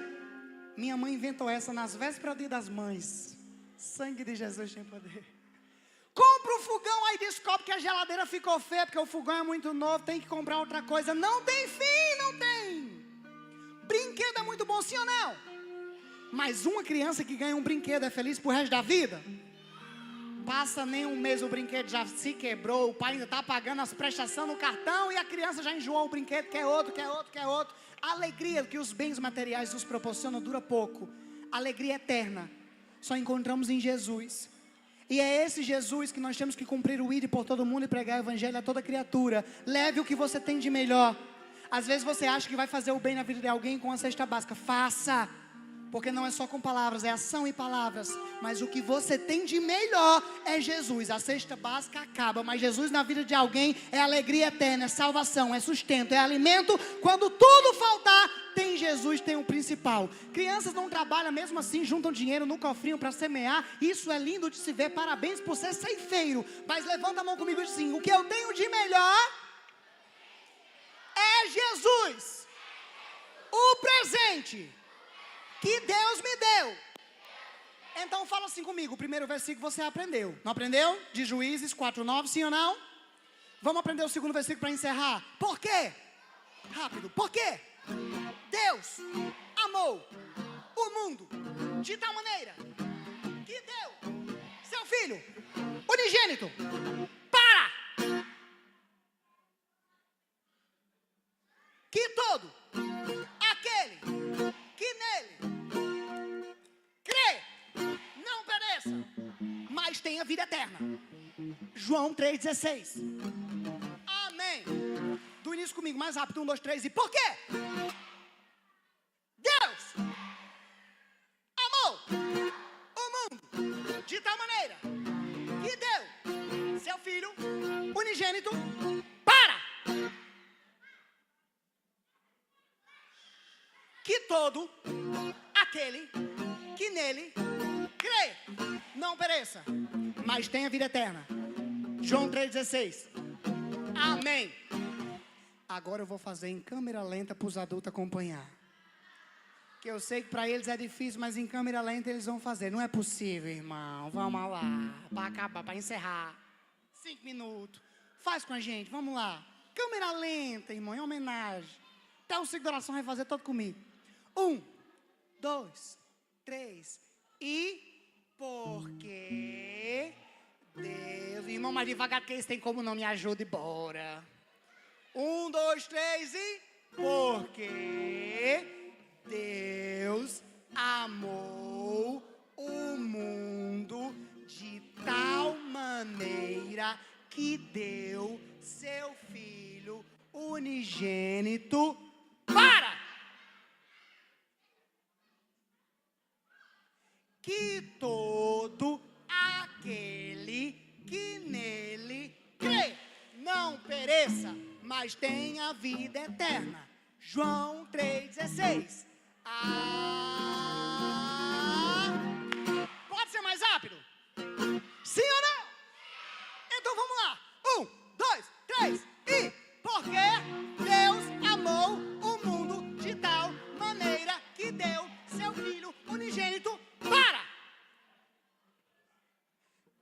Minha mãe inventou essa nas vésperas do Dia das Mães. Sangue de Jesus tem poder. Compra o fogão, aí descobre que a geladeira ficou feia, porque o fogão é muito novo, tem que comprar outra coisa. Não tem fim, não tem. Brinquedo é muito bom, sim ou não? Mas uma criança que ganha um brinquedo é feliz pro resto da vida? Passa nem um mês, o brinquedo já se quebrou, o pai ainda está pagando as prestações no cartão e a criança já enjoou o brinquedo, quer outro. A alegria que os bens materiais nos proporcionam dura pouco. A alegria eterna só encontramos em Jesus. E é esse Jesus que nós temos que cumprir o ir por todo mundo e pregar o evangelho a toda criatura. Leve o que você tem de melhor. Às vezes você acha que vai fazer o bem na vida de alguém com a cesta básica. Faça. Porque não é só com palavras, é ação e palavras. Mas o que você tem de melhor é Jesus. A cesta básica acaba, mas Jesus na vida de alguém é alegria eterna, é salvação, é sustento, é alimento. Quando tudo faltar, tem Jesus, tem o principal. Crianças não trabalham, mesmo assim juntam dinheiro no cofrinho para semear. Isso é lindo de se ver, parabéns por ser ceifeiro. Mas levanta a mão comigo e diz assim: o que eu tenho de melhor é Jesus. O presente que Deus me deu. Então fala assim comigo, o primeiro versículo você aprendeu. Não aprendeu? De Juízes 4:9, sim ou não? Vamos aprender o segundo versículo para encerrar. Por quê? Rápido, por quê? Deus amou o mundo de tal maneira que deu seu Filho unigênito para que todo aquele que nele crê não pereça, mas tenha vida eterna. João 3,16. Amém. Do início comigo, mais rápido. 1, 2, 3 e por quê? Deus amou o mundo de tal maneira que deu seu Filho unigênito para que todo aquele que nele crê não pereça, mas tenha vida eterna. João 3,16. Amém. Agora eu vou fazer em câmera lenta para os adultos acompanhar. Que eu sei que para eles é difícil, mas em câmera lenta eles vão fazer. Não é possível, irmão. Vamos lá. Para acabar, para encerrar. 5 minutos. Faz com a gente, vamos lá. Câmera lenta, irmão, em homenagem. Até o ciclo de oração vai fazer todo comigo. 1, 2, 3 e porque Deus, irmão, mais devagar que eles têm como não me ajuda e bora. 1, 2, 3 e porque Deus amou o mundo de tal maneira que deu seu Filho unigênito para que todo aquele que nele crê não pereça, mas tenha vida eterna. João 3,16. Pode ser mais rápido? Sim ou não? Então vamos lá. 1, 2, 3 e porque Deus amou o mundo de tal maneira que deu seu Filho unigênito para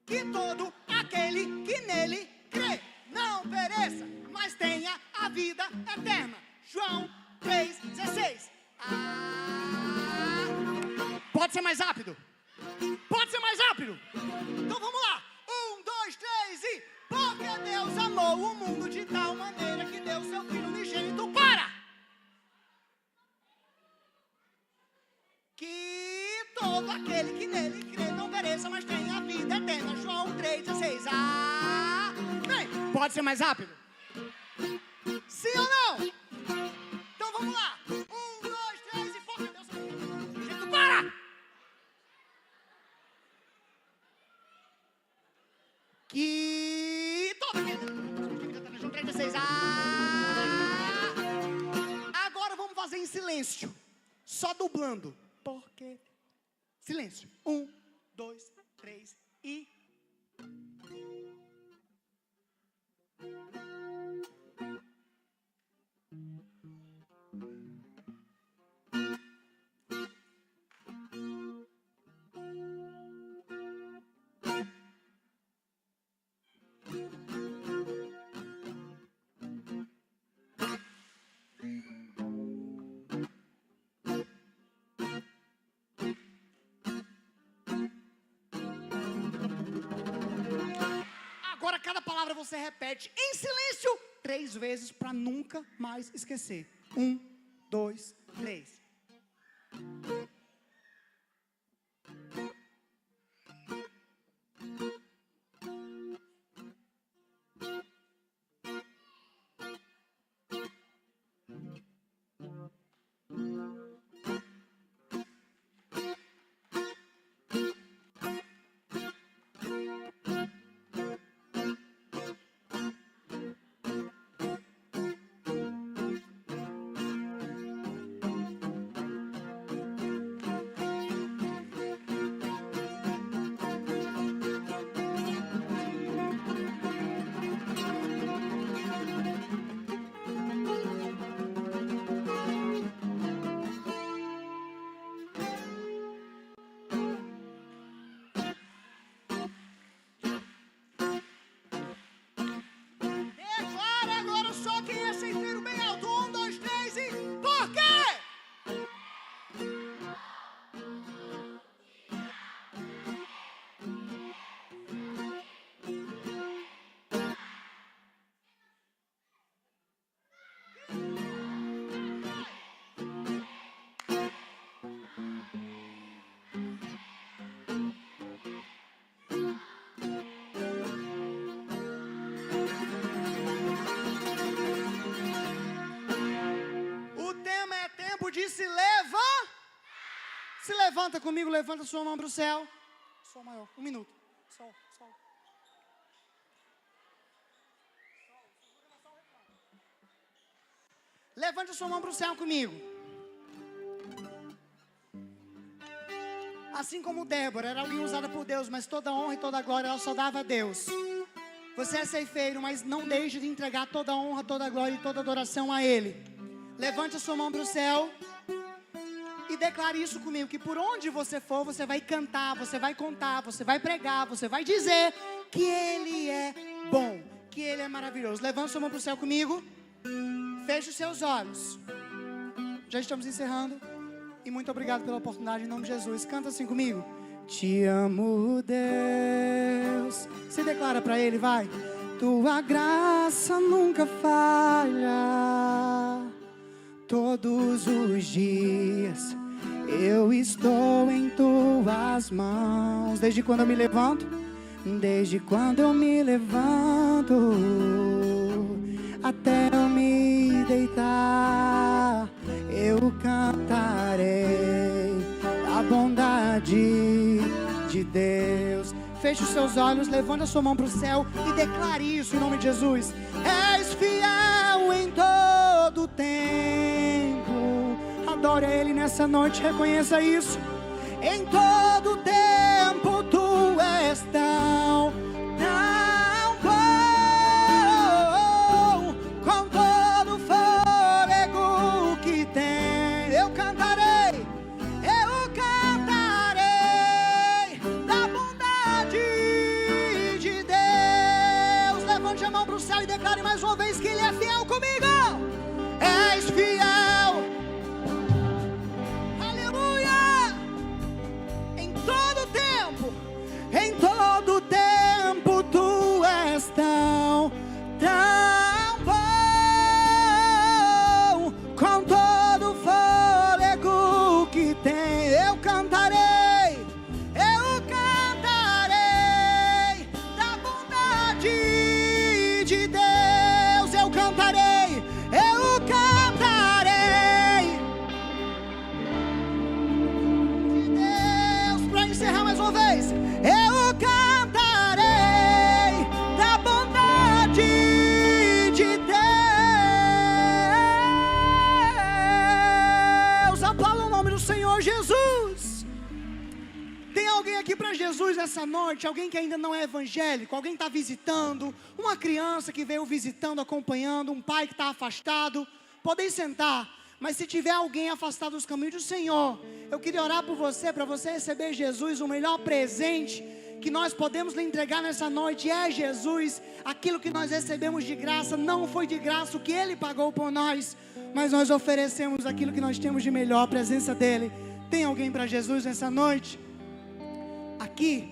que todo aquele que nele crê não pereça, mas tenha a vida eterna. João 3,16. Pode ser mais rápido? Pode ser mais rápido? Então vamos lá. 1, 2, 3 e porque Deus amou o mundo de tal maneira que deu seu Filho unigênito para que todo aquele que nele crê não pereça, mas tenha a vida eterna. João 3,16. Bem, pode ser mais rápido? Sim ou não? Então vamos lá. 1, 2, 3 e foca Deus. Unigênito para! Que todo aquele João 3,16. Agora vamos fazer em silêncio. Só dublando. Porque. Silêncio. 1, 2, 3 e. Agora cada palavra você repete em silêncio 3 vezes para nunca mais esquecer. 1, 2, 3. levanta comigo, levanta sua mão para o céu. Sol maior, 1 minuto. Sol. Levante sua mão para o céu comigo. Assim como Débora era alguém usada por Deus, mas toda honra e toda glória ela só dava a Deus. Você é ceifeiro, mas não deixe de entregar toda honra, toda glória e toda adoração a Ele. Levante a sua mão para o céu e declare isso comigo, que por onde você for, você vai cantar, você vai contar, você vai pregar, você vai dizer que Ele é bom, que Ele é maravilhoso. Levante a sua mão para o céu comigo. Feche os seus olhos. Já estamos encerrando. E muito obrigado pela oportunidade em nome de Jesus. Canta assim comigo. Te amo, Deus. Se declara para Ele, vai. Tua graça nunca falha. Todos os dias eu estou em Tuas mãos. Desde quando eu me levanto? Desde quando eu me levanto até eu me deitar, eu cantarei a bondade de Deus. Feche os seus olhos, levanta a sua mão para o céu e declare isso em nome de Jesus. És fiel em todo tempo. Adore a Ele nessa noite, reconheça isso. Em todo tempo Tu és tão com todo o fôlego que tem, eu cantarei da bondade de Deus. Levante a mão para o céu e declare mais uma vez que Ele é fiel comigo. És fiel, aleluia, em todo tempo Tu és tão bom, com todo o fôlego que tem, eu cantarei da bondade de Deus, eu cantarei de Deus. Para encerrar mais uma vez, eu cantarei da bondade de Deus. Aplauda o nome do Senhor Jesus. Tem alguém aqui para Jesus nessa noite? Alguém que ainda não é evangélico? Alguém que está visitando? Uma criança que veio visitando, acompanhando? Um pai que está afastado? Podem sentar. Mas se tiver alguém afastado dos caminhos do Senhor, eu queria orar por você, para você receber Jesus. O melhor presente que nós podemos lhe entregar nessa noite é Jesus. Aquilo que nós recebemos de graça não foi de graça o que Ele pagou por nós, mas nós oferecemos aquilo que nós temos de melhor, a presença dEle. Tem alguém para Jesus nessa noite? Aqui,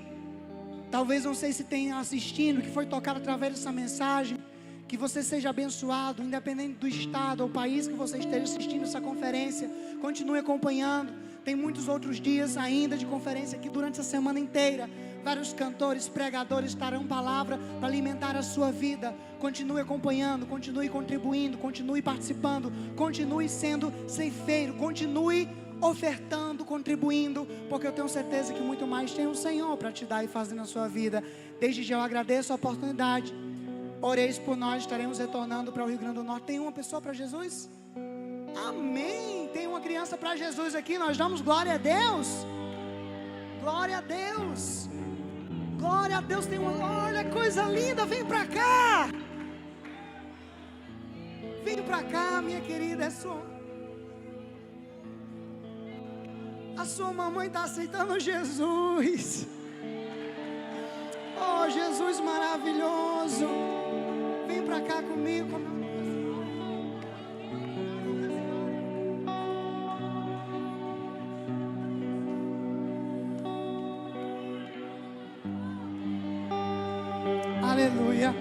talvez não sei se tem assistindo, que foi tocado através dessa mensagem, que você seja abençoado, independente do estado ou país que você esteja assistindo essa conferência. Continue acompanhando. Tem muitos outros dias ainda de conferência aqui durante a semana inteira. Vários cantores, pregadores estarão palavra para alimentar a sua vida. Continue acompanhando, continue contribuindo, continue participando, continue sendo ceifeiro, continue ofertando, contribuindo, porque eu tenho certeza que muito mais tem o Senhor para te dar e fazer na sua vida. Desde já eu agradeço a oportunidade. Oreis por nós, estaremos retornando para o Rio Grande do Norte. Tem uma pessoa para Jesus? Amém! Tem uma criança para Jesus aqui, nós damos glória a Deus. Glória a Deus. Glória a Deus, tem uma, olha, coisa linda, vem para cá. Vem para cá, minha querida, a sua mamãe está aceitando Jesus. Oh, Jesus maravilhoso. Vem para cá comigo. Aleluia.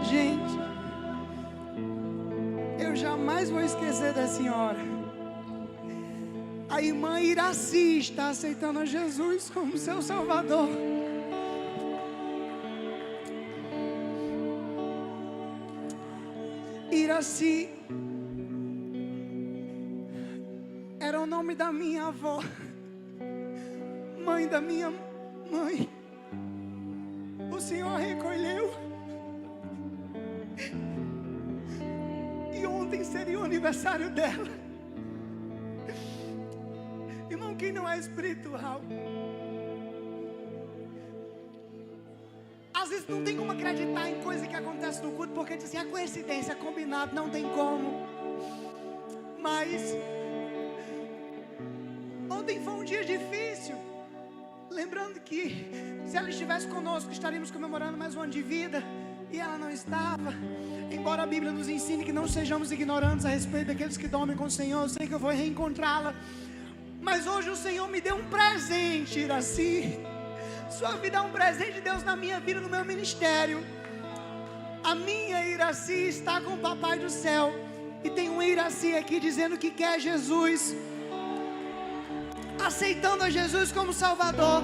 Gente, eu jamais vou esquecer da senhora. A irmã Iraci está aceitando a Jesus como seu Salvador. Iraci, nome da minha avó, mãe da minha mãe, o Senhor recolheu. E ontem seria o aniversário dela. Irmão, quem não é espiritual, às vezes não tem como acreditar em coisa que acontece no culto, porque diz assim, é coincidência, é combinado, não tem como. Mas ontem foi um dia difícil, lembrando que se ela estivesse conosco, estaríamos comemorando mais um ano de vida, e ela não estava. Embora a Bíblia nos ensine que não sejamos ignorantes a respeito daqueles que dormem com o Senhor, eu sei que eu vou reencontrá-la, mas hoje o Senhor me deu um presente, Iraci. Sua vida é um presente de Deus na minha vida, no meu ministério. A minha Iraci está com o Papai do Céu, e tem um Iraci aqui dizendo que quer Jesus, aceitando a Jesus como Salvador.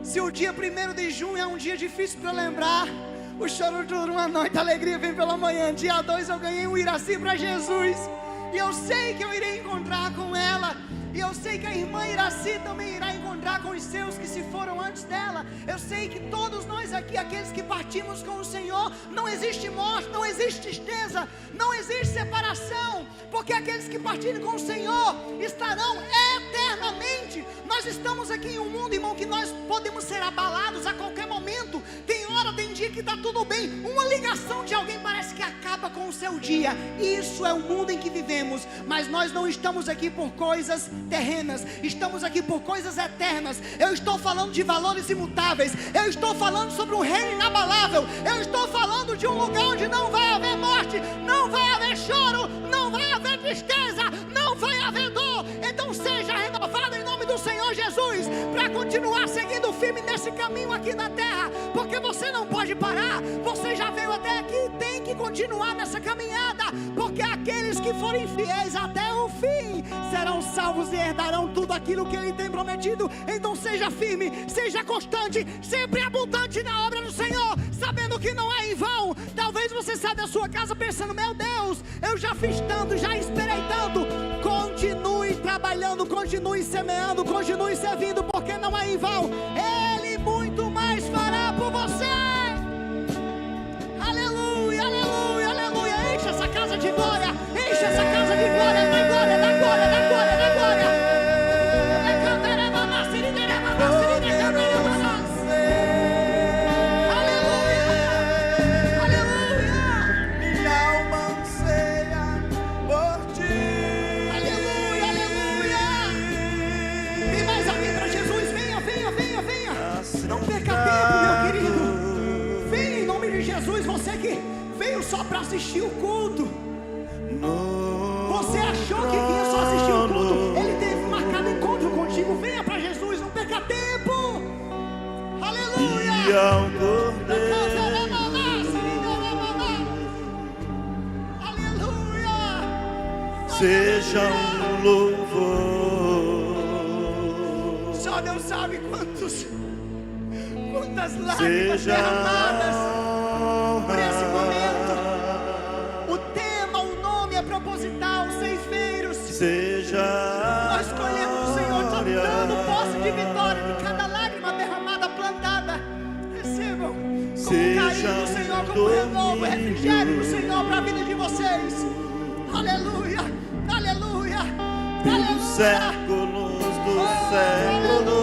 Se o dia 1º de junho é um dia difícil para lembrar, o choro dura uma noite, a alegria vem pela manhã. Dia 2 eu ganhei um Iraci para Jesus, e eu sei que eu irei encontrar com ela. E eu sei que a irmã Iraci também irá encontrar com os seus que se foram antes dela. Eu sei que todos nós aqui, aqueles que partimos com o Senhor, não existe morte, não existe tristeza, não existe separação, porque aqueles que partirem com o Senhor estarão eternamente. Nós estamos aqui em um mundo, irmão, que nós podemos ser abalados a qualquer momento. Tem hora, tem dia que está tudo bem. Uma ligação de alguém parece que acaba com o seu dia. Isso é o mundo em que vivemos. Mas nós não estamos aqui por coisas terrenas, estamos aqui por coisas eternas. Eu estou falando de valores imutáveis. Eu estou falando sobre um reino inabalável. Eu estou falando de um lugar onde não vai haver morte, não vai haver choro, não vai haver tristeza, não vai haver dor. Então seja renovado em nome do Senhor Jesus, para continuar seguindo firme nesse caminho aqui na terra, porque você não pode parar. Você já veio até aqui e tem que continuar nessa caminhada, porque aqueles que forem fiéis até o fim serão salvos e herdarão tudo aquilo que Ele tem prometido. Então seja firme, seja constante, sempre abundante na obra do Senhor, sabendo que não é em vão. Talvez você saia da sua casa pensando, meu Deus, eu já fiz tanto, já esperei tanto. Continue trabalhando, continue semeando, continue servindo, porque não é em vão. Ele muito mais fará por você. Aleluia, aleluia, aleluia. Enche essa casa de glória, enche essa casa de glória, da glória, da glória, da glória, da glória. Você que veio só para assistir o culto, você achou que vinha só assistir o culto, Ele teve marcado encontro contigo. Venha para Jesus, não perca tempo. Aleluia. E ao Cordeiro, aleluia, seja um louvor. Só Deus sabe quantas lágrimas derramadas por esse momento. O tema, o nome é proposital, ceifeiros. Nós escolhemos o Senhor, dando posse de vitória de cada lágrima derramada, plantada. Recebam como carinho do Senhor, como renovo, refrigério do Senhor para a vida de vocês. Aleluia, aleluia, Pelos séculos dos séculos.